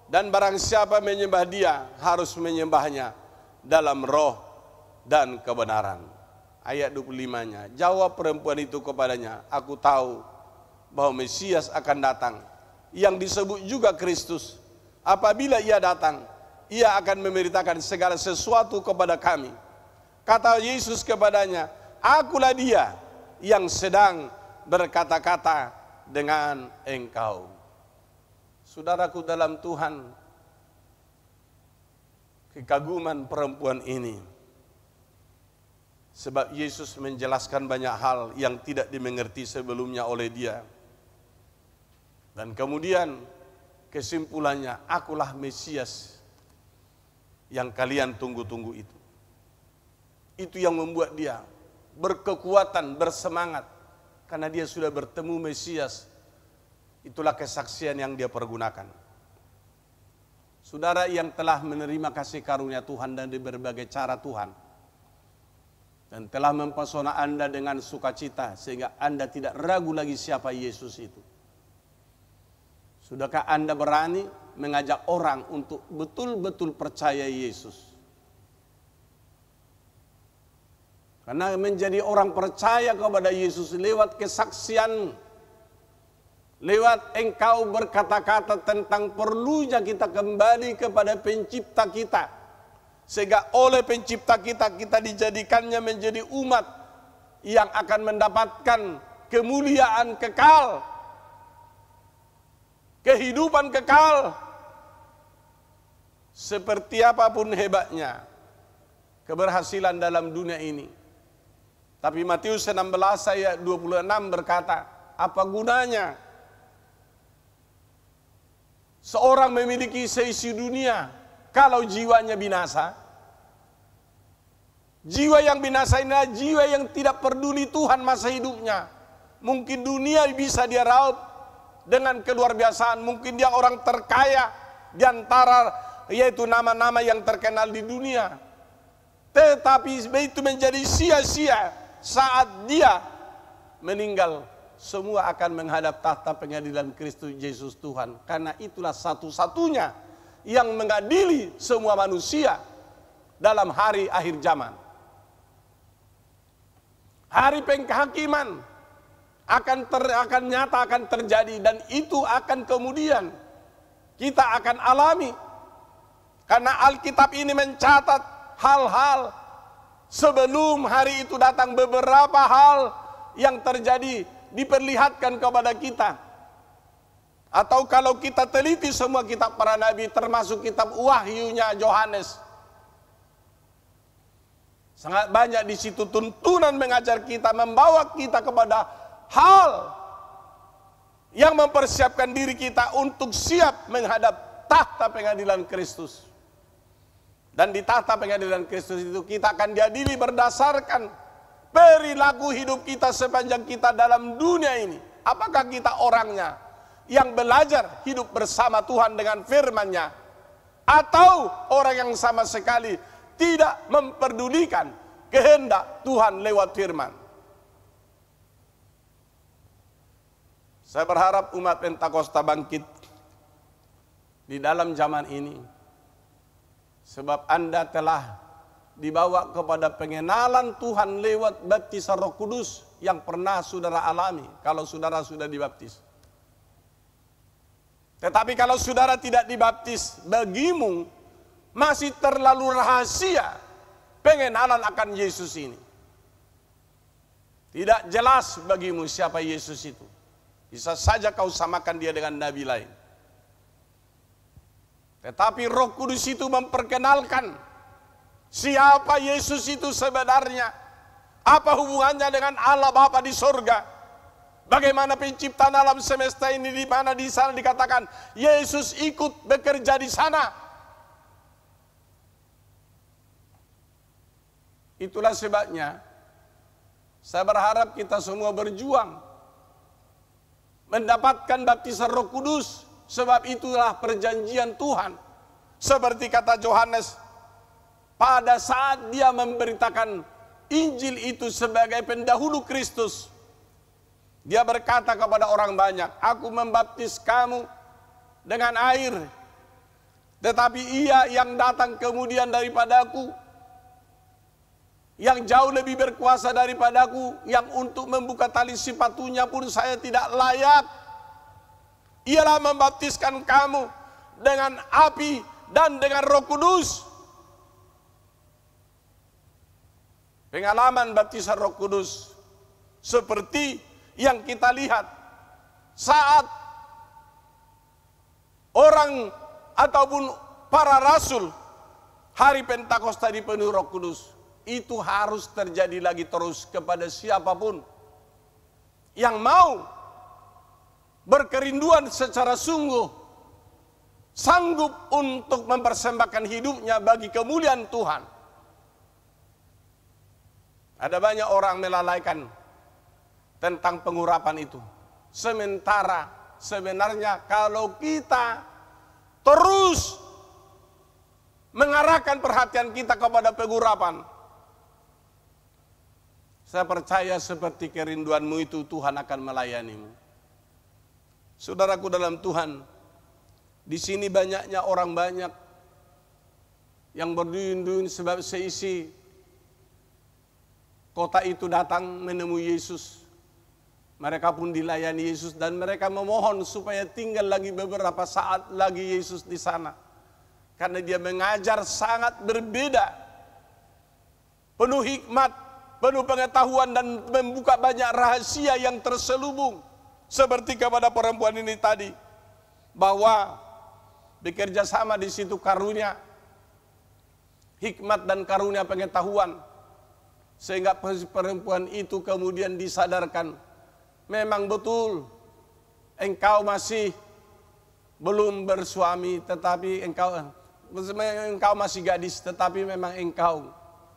dan barang siapa menyembah Dia harus menyembahnya dalam roh dan kebenaran. Ayat 25-nya, jawab perempuan itu kepadanya, aku tahu bahwa Mesias akan datang, yang disebut juga Kristus. Apabila ia datang, ia akan memberitakan segala sesuatu kepada kami. Kata Yesus kepadanya, akulah dia yang sedang berkata-kata dengan engkau. Saudaraku dalam Tuhan, kekaguman perempuan ini. Sebab Yesus menjelaskan banyak hal yang tidak dimengerti sebelumnya oleh dia. Dan kemudian kesimpulannya, akulah Mesias yang kalian tunggu-tunggu itu. Itu yang membuat dia berkekuatan, bersemangat. Karena dia sudah bertemu Mesias. Itulah kesaksian yang dia pergunakan. Saudara yang telah menerima kasih karunia Tuhan dan di berbagai cara Tuhan, dan telah mempesona Anda dengan sukacita sehingga Anda tidak ragu lagi siapa Yesus itu. Sudahkah Anda berani mengajak orang untuk betul-betul percaya Yesus? Karena menjadi orang percaya kepada Yesus lewat kesaksian, lewat engkau berkata-kata tentang perlunya kita kembali kepada pencipta kita. Sehingga oleh pencipta kita, kita dijadikannya menjadi umat yang akan mendapatkan kemuliaan kekal, kehidupan kekal. Seperti apapun hebatnya keberhasilan dalam dunia ini, tapi Matius 16 ayat 26 berkata, apa gunanya seorang memiliki seisi dunia kalau jiwanya binasa? Jiwa yang binasa ini adalah jiwa yang tidak peduli Tuhan masa hidupnya. Mungkin dunia bisa dia raup dengan keluar biasaan. Mungkin dia orang terkaya di antara yaitu nama-nama yang terkenal di dunia. Tetapi itu menjadi sia-sia saat dia meninggal. Semua akan menghadap tahta pengadilan Kristus Yesus Tuhan. Karena itulah satu-satunya yang mengadili semua manusia dalam hari akhir zaman. Hari penghakiman akan nyata, akan terjadi, dan itu akan kemudian kita akan alami. Karena Alkitab ini mencatat hal-hal sebelum hari itu datang, beberapa hal yang terjadi diperlihatkan kepada kita. Atau kalau kita teliti semua kitab para nabi, termasuk kitab Wahyunya Yohanes, sangat banyak di situ tuntunan mengajar kita, membawa kita kepada hal yang mempersiapkan diri kita untuk siap menghadap tahta pengadilan Kristus. Dan di tahta pengadilan Kristus itu kita akan diadili berdasarkan perilaku hidup kita sepanjang kita dalam dunia ini. Apakah kita orangnya yang belajar hidup bersama Tuhan dengan firman-Nya, atau orang yang sama sekali tidak memperdulikan kehendak Tuhan lewat firman? Saya berharap umat Pentakosta bangkit di dalam zaman ini, sebab Anda telah dibawa kepada pengenalan Tuhan lewat baptisan Roh Kudus yang pernah saudara alami kalau saudara sudah dibaptis. Tetapi kalau saudara tidak dibaptis, bagimu masih terlalu rahasia pengenalan akan Yesus ini. Tidak jelas bagimu siapa Yesus itu. Bisa saja kau samakan dia dengan nabi lain. Tetapi Roh Kudus itu memperkenalkan siapa Yesus itu sebenarnya. Apa hubungannya dengan Allah Bapa di surga? Bagaimana penciptaan alam semesta ini, di mana di sana dikatakan Yesus ikut bekerja di sana. Itulah sebabnya saya berharap kita semua berjuang mendapatkan baptisan Roh Kudus, sebab itulah perjanjian Tuhan. Seperti kata Yohanes pada saat dia memberitakan Injil itu sebagai pendahulu Kristus, dia berkata kepada orang banyak, aku membaptis kamu dengan air, tetapi ia yang datang kemudian daripadaku, yang jauh lebih berkuasa daripadaku, yang untuk membuka tali sepatunya pun saya tidak layak. Ialah membaptiskan kamu dengan api dan dengan Roh Kudus. Pengalaman baptisan Roh Kudus seperti yang kita lihat saat orang ataupun para rasul hari Pentakosta dipenuhi Roh Kudus, itu harus terjadi lagi terus kepada siapapun yang mau berkerinduan secara sungguh, sanggup untuk mempersembahkan hidupnya bagi kemuliaan Tuhan. Ada banyak orang melalaikan tentang pengurapan itu. Sementara sebenarnya kalau kita terus mengarahkan perhatian kita kepada pengurapan, saya percaya seperti kerinduanmu itu Tuhan akan melayanimu. Saudaraku dalam Tuhan, di sini banyaknya orang banyak yang berduyun-duyun sebab seisi kota itu datang menemui Yesus. Mereka pun dilayani Yesus dan mereka memohon supaya tinggal lagi beberapa saat lagi Yesus di sana. Karena dia mengajar sangat berbeda, penuh hikmat, penuh pengetahuan dan membuka banyak rahasia yang terselubung. Seperti kepada perempuan ini tadi, bahwa bekerja sama di situ karunia hikmat dan karunia pengetahuan, sehingga perempuan itu kemudian disadarkan, memang betul engkau masih belum bersuami, tetapi engkau masih gadis, tetapi memang engkau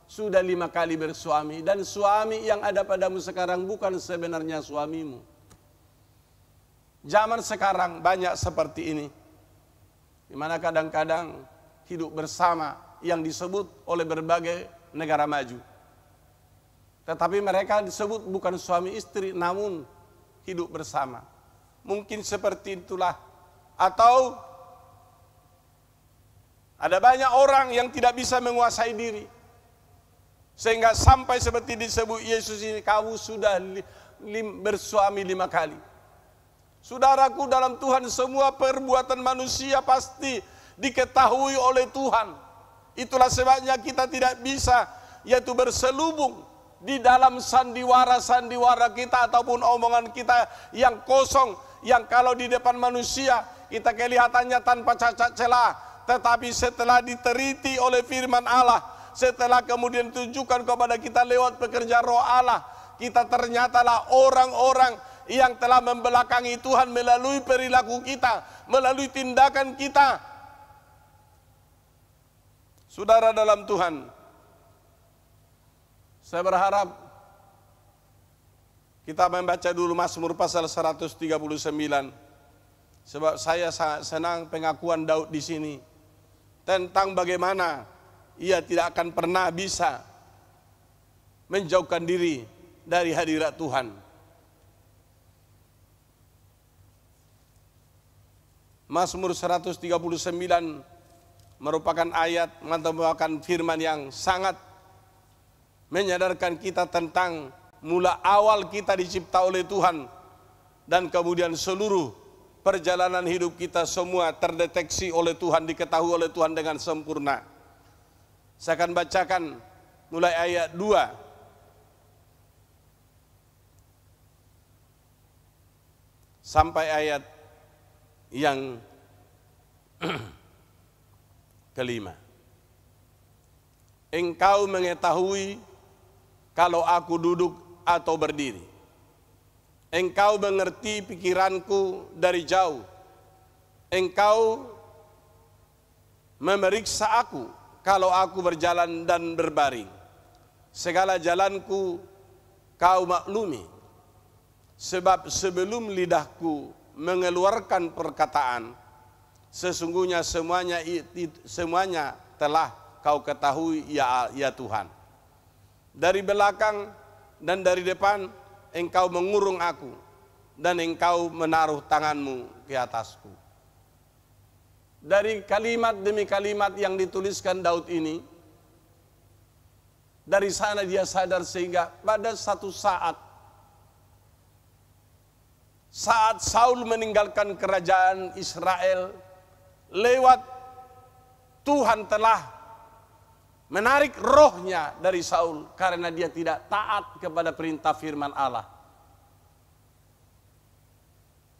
sudah 5 kali bersuami, dan suami yang ada padamu sekarang bukan sebenarnya suamimu. Zaman sekarang banyak seperti ini, di mana kadang-kadang hidup bersama yang disebut oleh berbagai negara maju, tetapi mereka disebut bukan suami istri, namun hidup bersama. Mungkin seperti itulah. Atau ada banyak orang yang tidak bisa menguasai diri, sehingga sampai seperti disebut Yesus ini, kamu sudah bersuami 5 kali. Saudaraku dalam Tuhan, semua perbuatan manusia pasti diketahui oleh Tuhan. Itulah sebabnya kita tidak bisa yaitu berselubung di dalam sandiwara-sandiwara kita ataupun omongan kita yang kosong, yang kalau di depan manusia kita kelihatannya tanpa cacat celah, tetapi setelah diteliti oleh firman Allah, setelah kemudian tunjukkan kepada kita lewat pekerjaan Roh Allah, kita ternyatalah orang-orang yang telah membelakangi Tuhan melalui perilaku kita, melalui tindakan kita. Saudara dalam Tuhan, saya berharap kita membaca dulu Mazmur pasal 139, sebab saya sangat senang pengakuan Daud di sini tentang bagaimana ia tidak akan pernah bisa menjauhkan diri dari hadirat Tuhan. Mazmur 139 merupakan ayat, merupakan firman yang sangat menyadarkan kita tentang mula awal kita dicipta oleh Tuhan, dan kemudian seluruh perjalanan hidup kita semua terdeteksi oleh Tuhan, diketahui oleh Tuhan dengan sempurna. Saya akan bacakan mulai ayat 2 sampai ayat yang kelima. Engkau mengetahui kalau aku duduk atau berdiri. Engkau mengerti pikiranku dari jauh. Engkau memeriksa aku kalau aku berjalan dan berbaring. Segala jalanku kau maklumi. Sebab sebelum lidahku mengeluarkan perkataan, sesungguhnya semuanya telah kau ketahui ya Tuhan. Dari belakang dan dari depan engkau mengurung aku, dan engkau menaruh tanganmu ke atasku. Dari kalimat demi kalimat yang dituliskan Daud ini, dari sana dia sadar sehingga pada satu saat Saul meninggalkan kerajaan Israel, lewat Tuhan telah menarik rohnya dari Saul karena dia tidak taat kepada perintah firman Allah.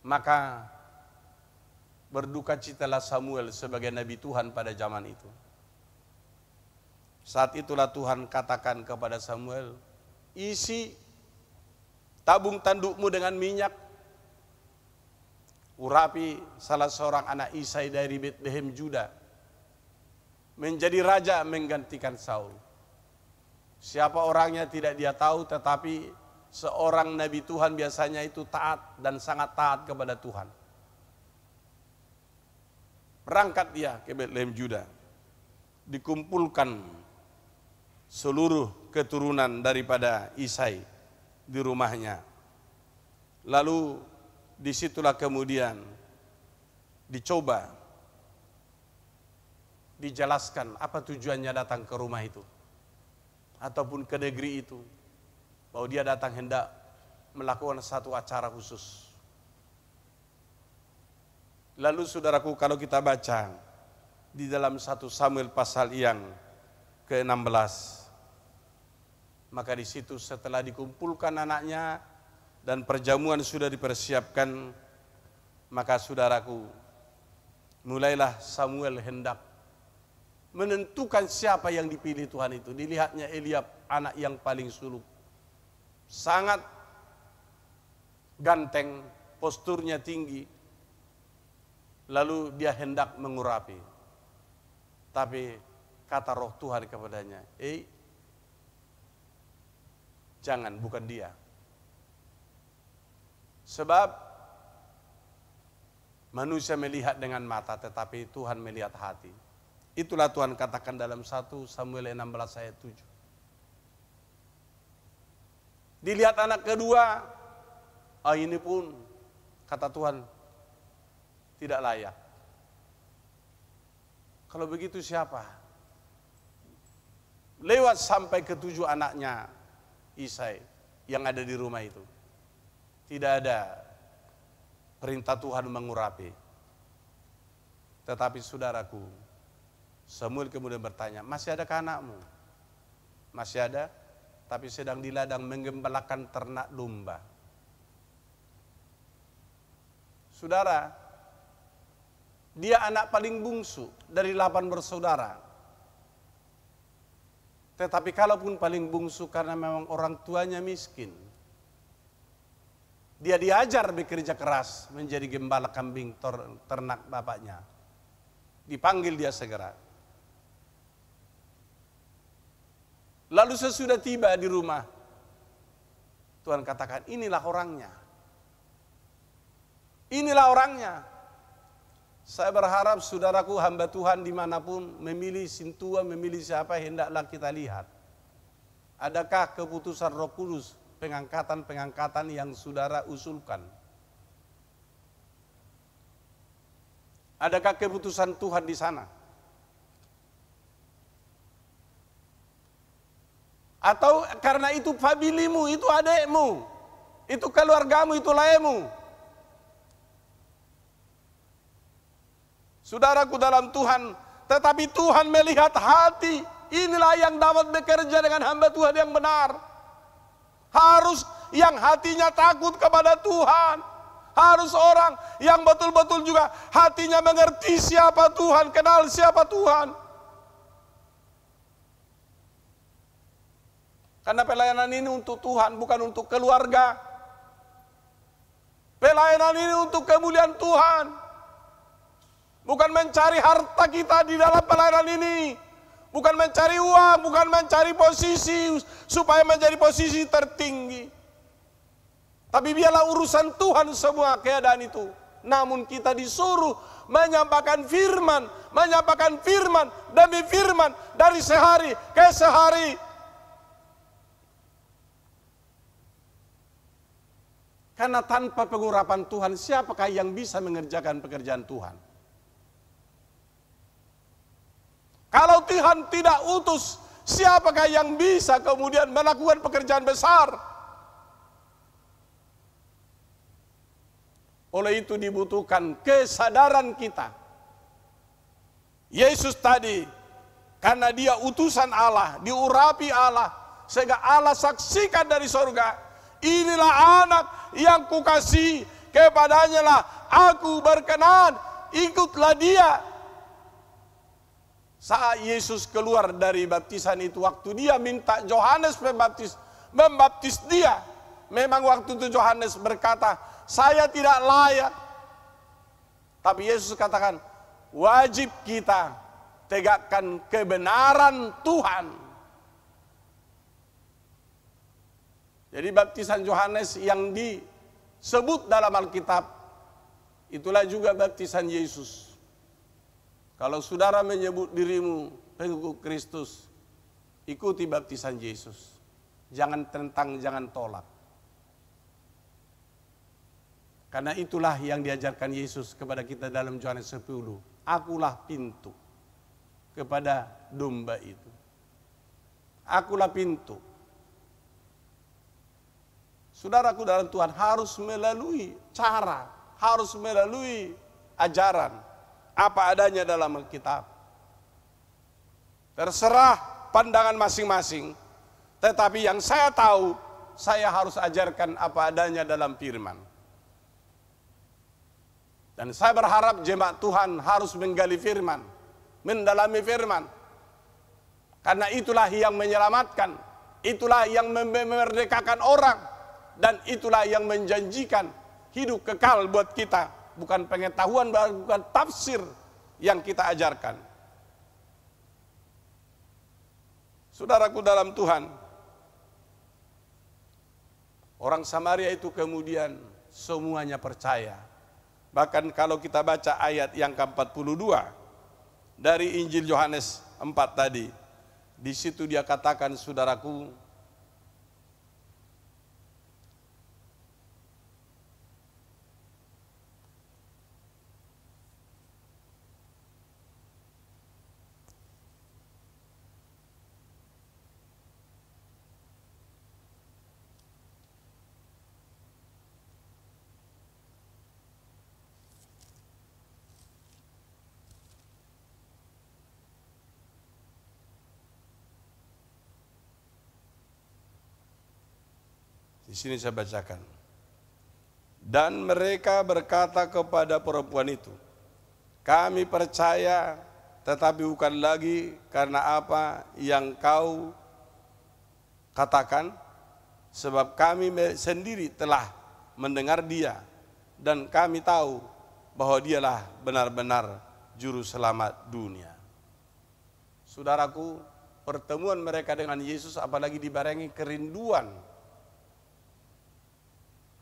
Maka berdukacitalah Samuel sebagai nabi Tuhan pada zaman itu. Saat itulah Tuhan katakan kepada Samuel, isi tabung tandukmu dengan minyak, urapi salah seorang anak Isai dari Bethlehem Juda menjadi raja menggantikan Saul. Siapa orangnya tidak dia tahu, tetapi seorang nabi Tuhan biasanya itu taat dan sangat taat kepada Tuhan. Berangkat dia ke Bethlehem Juda, dikumpulkan seluruh keturunan daripada Isai di rumahnya. Lalu disitulah kemudian dicoba dijelaskan apa tujuannya datang ke rumah itu ataupun ke negeri itu, bahwa dia datang hendak melakukan satu acara khusus. Lalu saudaraku, kalau kita baca di dalam 1 Samuel pasal yang ke-16, maka di situ setelah dikumpulkan anaknya dan perjamuan sudah dipersiapkan, maka saudaraku, mulailah Samuel hendak menentukan siapa yang dipilih Tuhan itu. Dilihatnya Eliab, anak yang paling suluk, sangat ganteng, posturnya tinggi. Lalu dia hendak mengurapi, tapi kata roh Tuhan kepadanya, jangan, bukan dia. Sebab manusia melihat dengan mata, tetapi Tuhan melihat hati. Itulah Tuhan katakan dalam 1 Samuel 16 ayat 7. Dilihat anak kedua, ini pun kata Tuhan tidak layak. Kalau begitu siapa? Lewat sampai ke-7 anaknya Isai yang ada di rumah itu, tidak ada perintah Tuhan mengurapi. Tetapi saudaraku, Samuel kemudian bertanya, masih adakah anakmu? Masih ada, tapi sedang di ladang menggembalakan ternak domba. Saudara, dia anak paling bungsu dari 8 bersaudara. Tetapi kalaupun paling bungsu karena memang orang tuanya miskin, dia diajar bekerja keras menjadi gembala kambing ternak bapaknya. Dipanggil dia segera. Lalu sesudah tiba di rumah, Tuhan katakan, inilah orangnya. Inilah orangnya. Saya berharap saudaraku hamba Tuhan dimanapun memilih sintua, memilih siapa, hendaklah kita lihat. Adakah keputusan Roh Kudus, pengangkatan-pengangkatan yang saudara usulkan? Adakah keputusan Tuhan di sana? Atau karena itu familimu, itu adekmu, itu keluargamu, itu laemu. Saudaraku dalam Tuhan, tetapi Tuhan melihat hati. Inilah yang dapat bekerja dengan hamba Tuhan yang benar. Harus yang hatinya takut kepada Tuhan. Harus orang yang betul-betul juga hatinya mengerti siapa Tuhan, kenal siapa Tuhan. Karena pelayanan ini untuk Tuhan, bukan untuk keluarga. Pelayanan ini untuk kemuliaan Tuhan. Bukan mencari harta kita di dalam pelayanan ini. Bukan mencari uang, bukan mencari posisi supaya menjadi posisi tertinggi. Tapi biarlah urusan Tuhan semua keadaan itu. Namun kita disuruh menyampaikan firman demi firman dari sehari ke sehari. Karena tanpa pengurapan Tuhan, siapakah yang bisa mengerjakan pekerjaan Tuhan? Kalau Tuhan tidak utus, siapakah yang bisa kemudian melakukan pekerjaan besar? Oleh itu dibutuhkan kesadaran kita. Yesus tadi, karena dia utusan Allah, diurapi Allah, sehingga Allah saksikan dari surga, inilah anak yang kukasihi, kepadanya lah aku berkenan, ikutlah dia. Saat Yesus keluar dari baptisan itu, waktu dia minta Yohanes membaptis dia. Memang waktu itu Yohanes berkata, saya tidak layak. Tapi Yesus katakan, wajib kita tegakkan kebenaran Tuhan. Jadi baptisan Yohanes yang disebut dalam Alkitab, itulah juga baptisan Yesus. Kalau saudara menyebut dirimu pengikut Kristus, ikuti baptisan Yesus. Jangan tentang, jangan tolak. Karena itulah yang diajarkan Yesus kepada kita dalam Yohanes 10. Akulah pintu kepada domba itu. Akulah pintu. Saudaraku dalam Tuhan harus melalui cara, harus melalui ajaran. Apa adanya dalam Alkitab. Terserah pandangan masing-masing. Tetapi yang saya tahu, saya harus ajarkan apa adanya dalam firman. Dan saya berharap jemaat Tuhan harus menggali firman, mendalami firman. Karena itulah yang menyelamatkan, itulah yang memerdekakan orang, dan itulah yang menjanjikan hidup kekal buat kita. Bukan pengetahuan, bukan tafsir yang kita ajarkan. Saudaraku dalam Tuhan, orang Samaria itu kemudian semuanya percaya. Bahkan kalau kita baca ayat yang ke-42 dari Injil Yohanes 4 tadi, di situ dia katakan, saudaraku, di sini saya bacakan. Dan mereka berkata kepada perempuan itu, kami percaya, tetapi bukan lagi karena apa yang kau katakan, sebab kami sendiri telah mendengar dia, dan kami tahu bahwa dialah benar-benar juru selamat dunia. Saudaraku, pertemuan mereka dengan Yesus apalagi dibarengi kerinduan.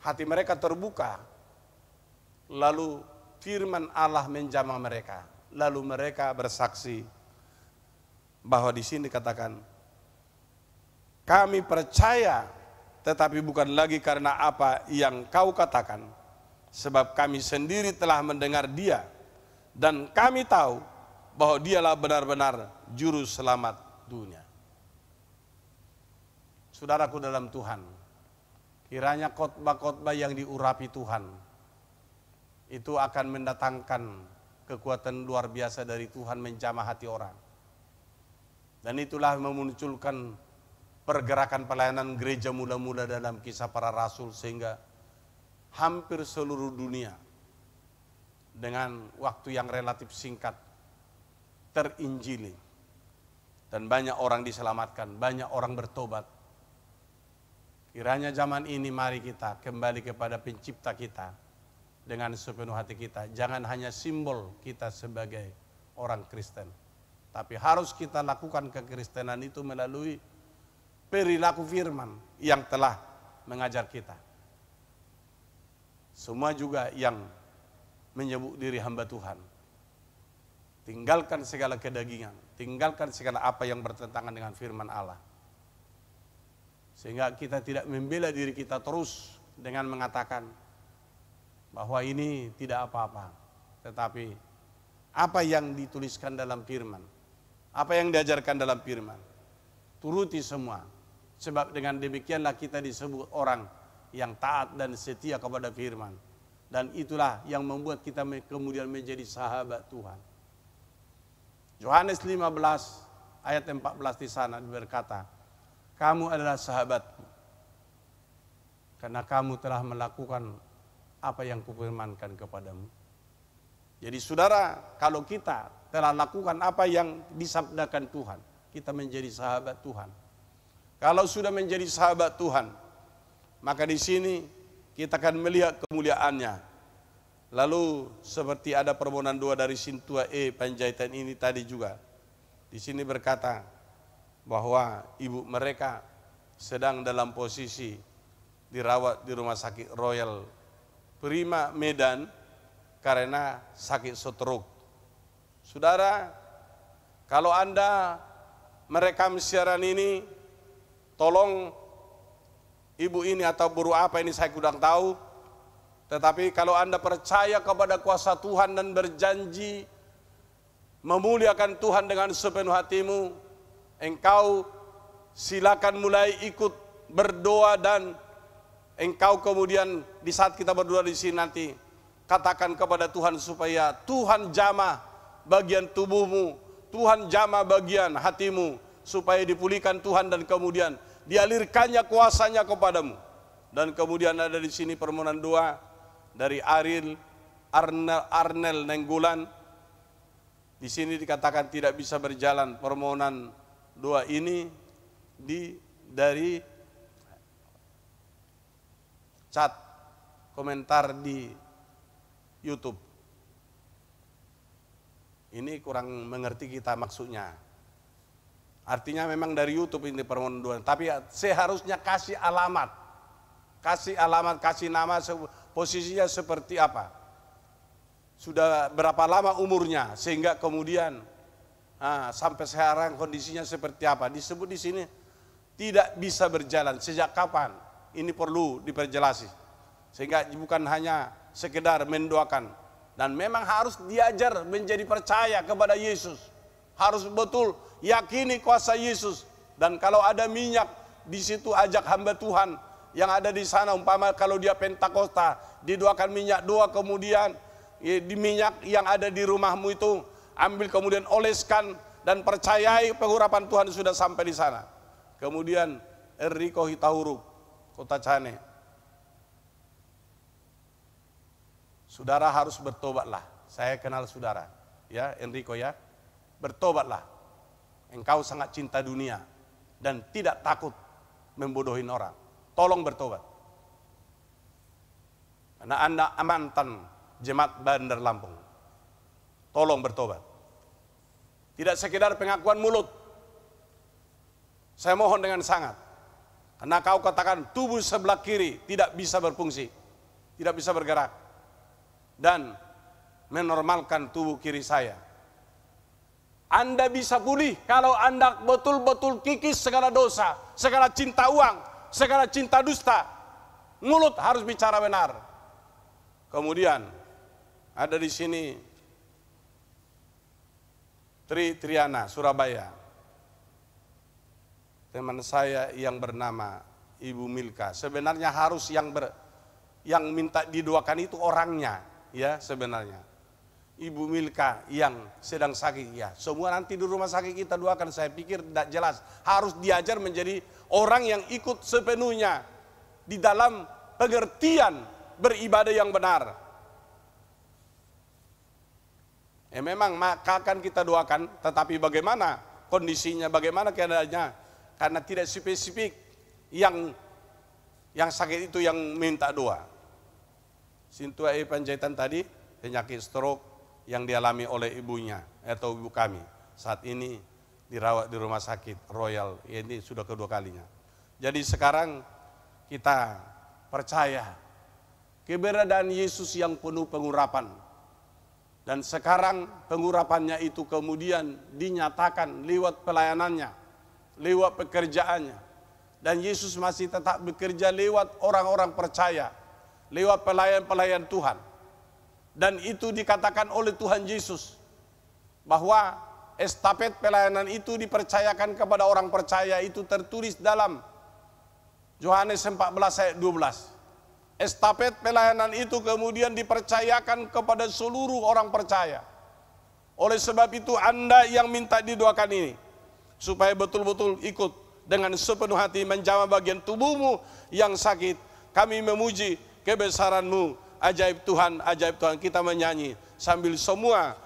Hati mereka terbuka, lalu firman Allah menjamah mereka. Lalu mereka bersaksi bahwa di sini dikatakan, kami percaya, tetapi bukan lagi karena apa yang kau katakan, sebab kami sendiri telah mendengar dia, dan kami tahu bahwa dialah benar-benar juru selamat dunia. Saudaraku dalam Tuhan, kiranya khotbah-khotbah yang diurapi Tuhan itu akan mendatangkan kekuatan luar biasa dari Tuhan menjamah hati orang. Dan itulah memunculkan pergerakan pelayanan gereja mula-mula dalam Kisah Para Rasul, sehingga hampir seluruh dunia dengan waktu yang relatif singkat terinjili. Dan banyak orang diselamatkan, banyak orang bertobat. Kiranya zaman ini mari kita kembali kepada pencipta kita dengan sepenuh hati kita. Jangan hanya simbol kita sebagai orang Kristen, tapi harus kita lakukan kekristenan itu melalui perilaku firman yang telah mengajar kita. Semua juga yang menyebut diri hamba Tuhan, tinggalkan segala kedagingan, tinggalkan segala apa yang bertentangan dengan firman Allah. Sehingga kita tidak membela diri kita terus dengan mengatakan bahwa ini tidak apa-apa. Tetapi apa yang dituliskan dalam firman, apa yang diajarkan dalam firman, turuti semua. Sebab dengan demikianlah kita disebut orang yang taat dan setia kepada firman. Dan itulah yang membuat kita kemudian menjadi sahabat Tuhan. Yohanes 15 ayat 14 di sana berkata, kamu adalah sahabatku karena kamu telah melakukan apa yang kufirmankan kepadamu. Jadi saudara, kalau kita telah lakukan apa yang disabdakan Tuhan, kita menjadi sahabat Tuhan. Kalau sudah menjadi sahabat Tuhan, maka di sini kita akan melihat kemuliaannya. Lalu seperti ada permohonan doa dari Sintua Panjaitan ini tadi juga. Di sini berkata bahwa ibu mereka sedang dalam posisi dirawat di Rumah Sakit Royal Prima Medan karena sakit stroke. Saudara, kalau Anda merekam siaran ini, tolong ibu ini atau guru apa ini saya kurang tahu, tetapi kalau Anda percaya kepada kuasa Tuhan dan berjanji memuliakan Tuhan dengan sepenuh hatimu, engkau silakan mulai ikut berdoa, dan engkau kemudian di saat kita berdoa di sini nanti katakan kepada Tuhan supaya Tuhan jamah bagian tubuhmu, Tuhan jamah bagian hatimu, supaya dipulihkan Tuhan dan kemudian dialirkannya kuasanya kepadamu. Dan kemudian ada di sini permohonan doa dari Arnel Nenggulan. Di sini dikatakan tidak bisa berjalan. Permohonan doa ini dari chat komentar di YouTube. Ini kurang mengerti kita maksudnya. Artinya memang dari YouTube ini permohonan doa, tapi seharusnya kasih alamat, kasih nama, posisinya seperti apa, sudah berapa lama umurnya, sehingga kemudian sampai sekarang kondisinya seperti apa. Disebut di sini tidak bisa berjalan, sejak kapan, ini perlu diperjelasi, sehingga bukan hanya sekedar mendoakan, dan memang harus diajar menjadi percaya kepada Yesus, harus betul yakini kuasa Yesus. Dan kalau ada minyak di situ, ajak hamba Tuhan yang ada di sana, umpama kalau dia Pentakosta, didoakan minyak doa, kemudian di minyak yang ada di rumahmu itu ambil, kemudian oleskan dan percayai pengurapan Tuhan sudah sampai di sana. Kemudian Enrico Hitahuruk, Kota Cane, Saudara harus bertobatlah. Saya kenal saudara, ya Enrico ya. Bertobatlah. Engkau sangat cinta dunia dan tidak takut membodohin orang. Tolong bertobat. Karena Anda mantan jemaat Bandar Lampung. Tolong bertobat. Tidak sekedar pengakuan mulut. Saya mohon dengan sangat. Karena kau katakan tubuh sebelah kiri tidak bisa berfungsi. Tidak bisa bergerak. Dan menormalkan tubuh kiri saya. Anda bisa pulih kalau Anda betul-betul kikis segala dosa, segala cinta uang, segala cinta dusta. Mulut harus bicara benar. Kemudian ada di sini Triana, Surabaya. Teman saya yang bernama Ibu Milka. Sebenarnya harus yang minta didoakan itu orangnya, ya sebenarnya. Ibu Milka yang sedang sakit, ya. Semua nanti di rumah sakit kita doakan. Saya pikir tidak jelas. Harus diajar menjadi orang yang ikut sepenuhnya di dalam pengertian beribadah yang benar. Memang maka akan kita doakan, tetapi bagaimana kondisinya, bagaimana keadaannya, karena tidak spesifik yang sakit itu yang minta doa. Sintua Panjaitan tadi penyakit stroke yang dialami oleh ibunya atau ibu kami saat ini dirawat di rumah sakit Royal. Ini sudah kedua kalinya. Jadi sekarang kita percaya keberadaan Yesus yang penuh pengurapan. Dan sekarang pengurapannya itu kemudian dinyatakan lewat pelayanannya, lewat pekerjaannya. Dan Yesus masih tetap bekerja lewat orang-orang percaya, lewat pelayan-pelayan Tuhan. Dan itu dikatakan oleh Tuhan Yesus, bahwa estafet pelayanan itu dipercayakan kepada orang percaya, itu tertulis dalam Yohanes 14 ayat 12. Estafet pelayanan itu kemudian dipercayakan kepada seluruh orang percaya. Oleh sebab itu Anda yang minta didoakan ini, supaya betul-betul ikut dengan sepenuh hati menjamah bagian tubuhmu yang sakit. Kami memuji kebesaran-Mu, ajaib Tuhan, ajaib Tuhan. Kita menyanyi sambil semua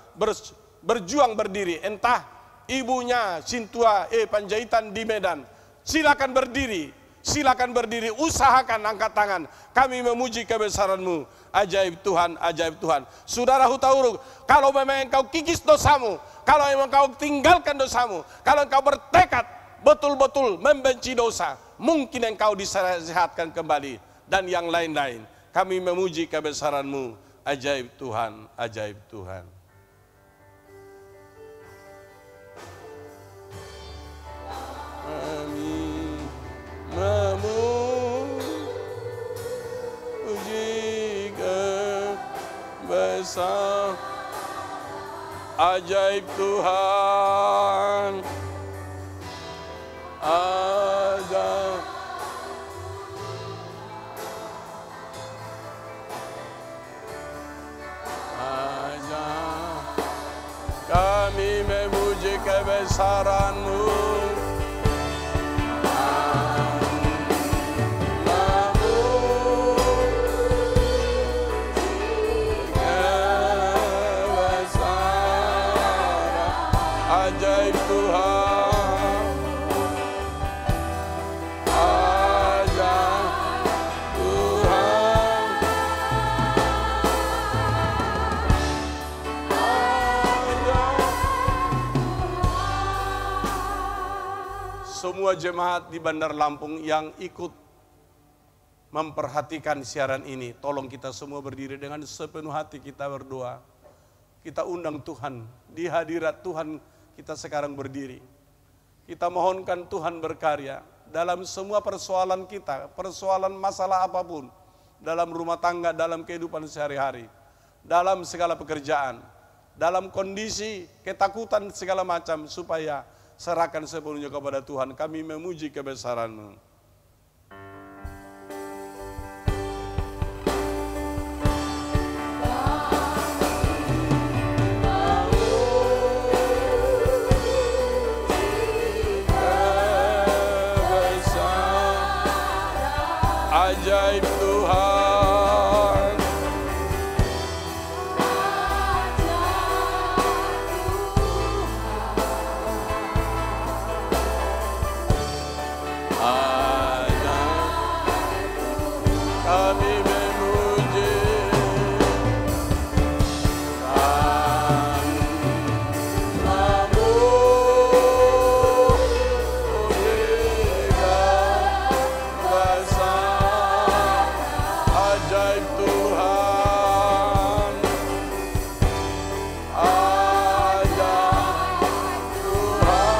berjuang berdiri. Entah ibunya Sintua Panjaitan di Medan, silakan berdiri. Silakan berdiri, usahakan angkat tangan. Kami memuji kebesaran-Mu, ajaib Tuhan, ajaib Tuhan. Saudara Hutauruk, kalau memang engkau kikis dosamu, kalau memang engkau tinggalkan dosamu, kalau engkau bertekad betul-betul membenci dosa, mungkin engkau disehatkan kembali. Dan yang lain-lain, kami memuji kebesaran-Mu, ajaib Tuhan, ajaib Tuhan. Memuji kebesaran ajaib Tuhan, ajaib. Kami memuji kebesaran-Mu. Ajaib Tuhan, ajaib Tuhan, semua jemaat di Bandar Lampung yang ikut memperhatikan siaran ini, tolong kita semua berdiri dengan sepenuh hati kita berdoa. Kita undang Tuhan, di hadirat Tuhan kita sekarang berdiri. Kita mohonkan Tuhan berkarya dalam semua persoalan kita, persoalan masalah apapun, dalam rumah tangga, dalam kehidupan sehari-hari, dalam segala pekerjaan, dalam kondisi ketakutan segala macam, supaya serahkan sepenuhnya kepada Tuhan. Kami memuji kebesaran-Mu. Ajaib Tuhan, kami memuji namamu, Murnikan kuasa ajaib Tuhan, ajaib Tuhan,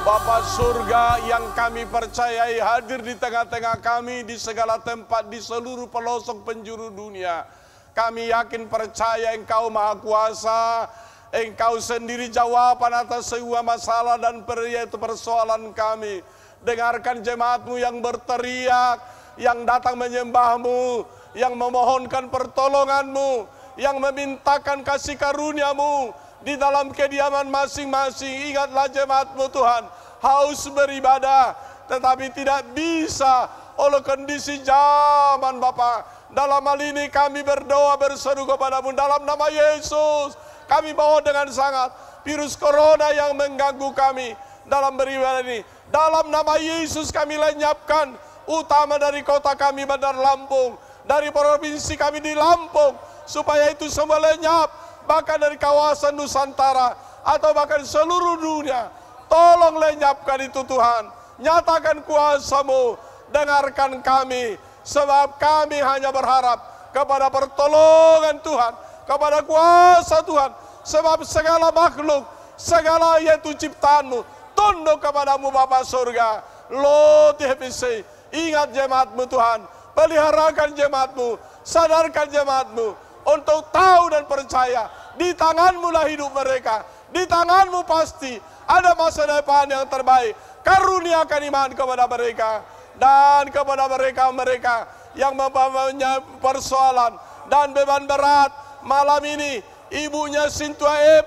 Bapa surga yang kami percayai hadir di tengah-tengah kami di segala tempat di seluruh pelosok penjuru dunia. Kami yakin percaya Engkau Maha Kuasa, Engkau sendiri jawaban atas semua masalah dan persoalan kami. Dengarkan jemaat-Mu yang berteriak, yang datang menyembah-Mu, yang memohonkan pertolongan-Mu, yang memintakan kasih karunia-Mu di dalam kediaman masing-masing. Ingatlah jemaat-Mu Tuhan, haus beribadah, tetapi tidak bisa oleh kondisi zaman Bapa. Dalam hal ini kami berdoa berseru kepadamu dalam nama Yesus. Kami mohon dengan sangat virus corona yang mengganggu kami dalam beribadah ini. Dalam nama Yesus kami lenyapkan, utama dari kota kami Bandar Lampung, dari provinsi kami di Lampung, supaya itu semua lenyap, bahkan dari kawasan Nusantara atau bahkan seluruh dunia. Tolong lenyapkan itu Tuhan, nyatakan kuasa-Mu, dengarkan kami, sebab kami hanya berharap kepada pertolongan Tuhan, kepada kuasa Tuhan, sebab segala makhluk, segala yaitu ciptaan-Mu, tunduk kepadamu Bapa surga. Lord TFC, ingat jemaat-Mu Tuhan, peliharakan jemaat-Mu, sadarkan jemaat-Mu, untuk tahu dan percaya, di tangan-Mu lah hidup mereka, di tangan-Mu pasti ada masa depan yang terbaik. Karuniakan iman kepada mereka, dan kepada mereka-mereka yang mempunyai persoalan dan beban berat malam ini. Ibunya Sintua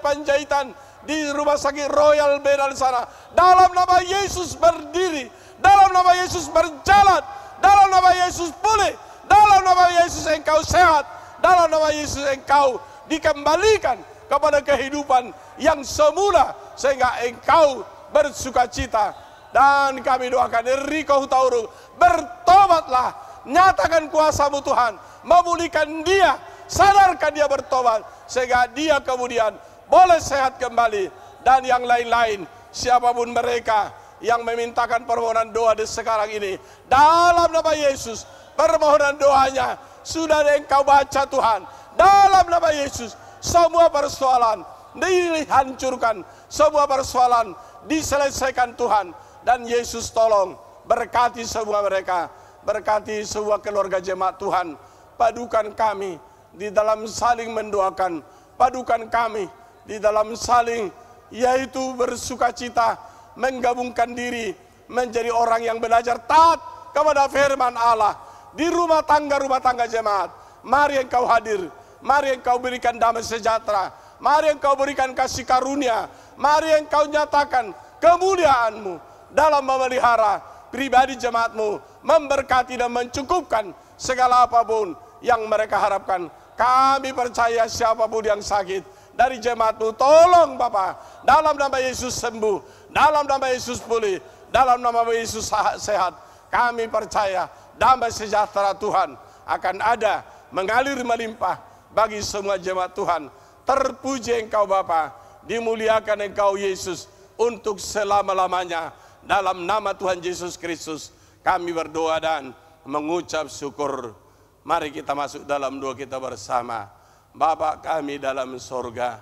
Panjaitan di Rumah Sakit Royal Medan sana, dalam nama Yesus berdiri, dalam nama Yesus berjalan, dalam nama Yesus pulih, dalam nama Yesus engkau sehat, dalam nama Yesus engkau dikembalikan kepada kehidupan yang semula, sehingga engkau bersukacita. Dan kami doakan Riko Hutauru, bertobatlah, nyatakan kuasa-Mu Tuhan, memulihkan dia, sadarkan dia bertobat, sehingga dia kemudian boleh sehat kembali. Dan yang lain-lain, siapapun mereka yang memintakan permohonan doa di sekarang ini, dalam nama Yesus, permohonan doanya sudah engkau baca Tuhan. Dalam nama Yesus, semua persoalan dihancurkan, semua persoalan diselesaikan Tuhan. Dan Yesus tolong berkati semua mereka, berkati semua keluarga jemaat Tuhan. Padukan kami di dalam saling mendoakan, padukan kami di dalam saling yaitu bersukacita, menggabungkan diri menjadi orang yang belajar taat kepada firman Allah. Di rumah tangga jemaat, mari engkau hadir, mari engkau berikan damai sejahtera, mari engkau berikan kasih karunia, mari engkau nyatakan kemuliaan-Mu dalam memelihara pribadi jemaat-Mu, memberkati dan mencukupkan segala apapun yang mereka harapkan. Kami percaya siapapun yang sakit dari jemaat-Mu, tolong Bapa, dalam nama Yesus sembuh, dalam nama Yesus pulih, dalam nama Yesus sehat. Kami percaya damai sejahtera Tuhan akan ada, mengalir melimpah bagi semua jemaat Tuhan. Terpuji Engkau Bapa, dimuliakan Engkau Yesus untuk selama-lamanya. Dalam nama Tuhan Yesus Kristus kami berdoa dan mengucap syukur. Mari kita masuk dalam doa kita bersama. Bapa kami dalam sorga,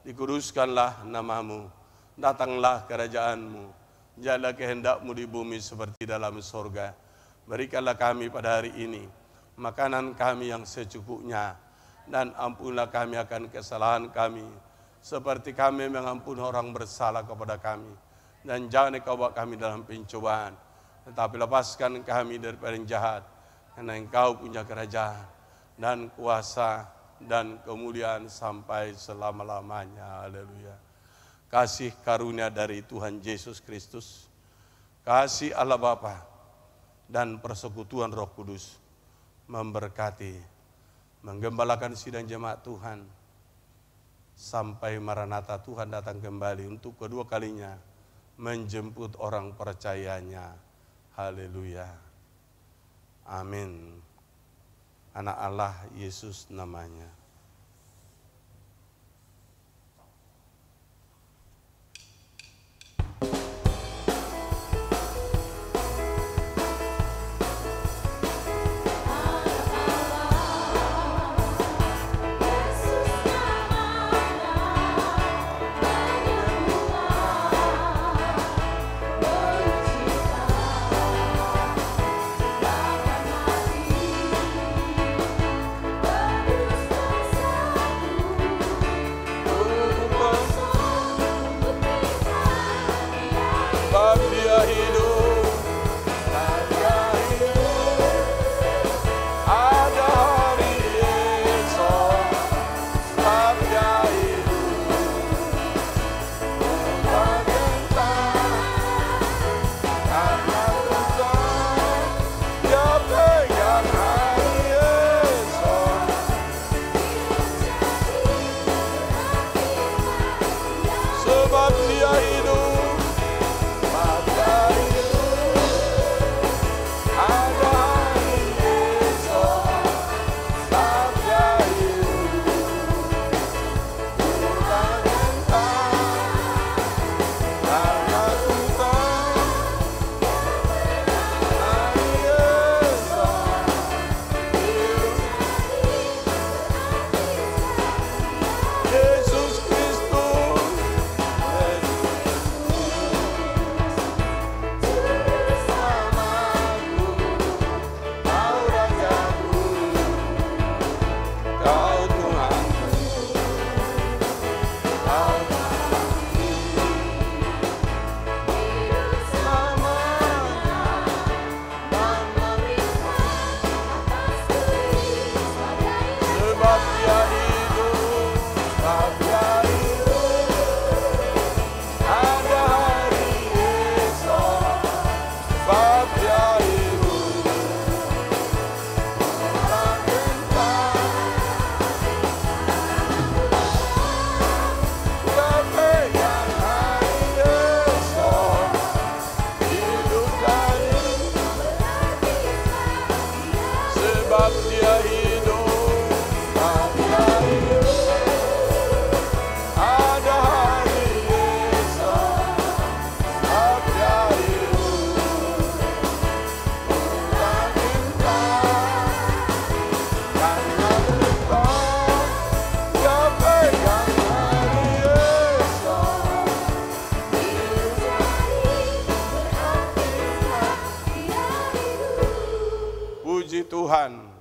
dikuduskanlah nama-Mu, datanglah kerajaan-Mu, jadilah kehendak-Mu di bumi seperti dalam sorga. Berikanlah kami pada hari ini makanan kami yang secukupnya, dan ampunilah kami akan kesalahan kami, seperti kami mengampuni orang bersalah kepada kami. Dan jangan Engkau bawa kami dalam pencobaan, tetapi lepaskan kami daripada yang jahat, karena Engkau punya kerajaan dan kuasa dan kemuliaan sampai selama-lamanya. Haleluya. Kasih karunia dari Tuhan Yesus Kristus, kasih Allah Bapa, dan persekutuan Roh Kudus memberkati, menggembalakan sidang jemaat Tuhan, sampai Maranatha Tuhan datang kembali untuk kedua kalinya menjemput orang percayanya. Haleluya. Amin. Anak Allah Yesus namanya. Tuhan.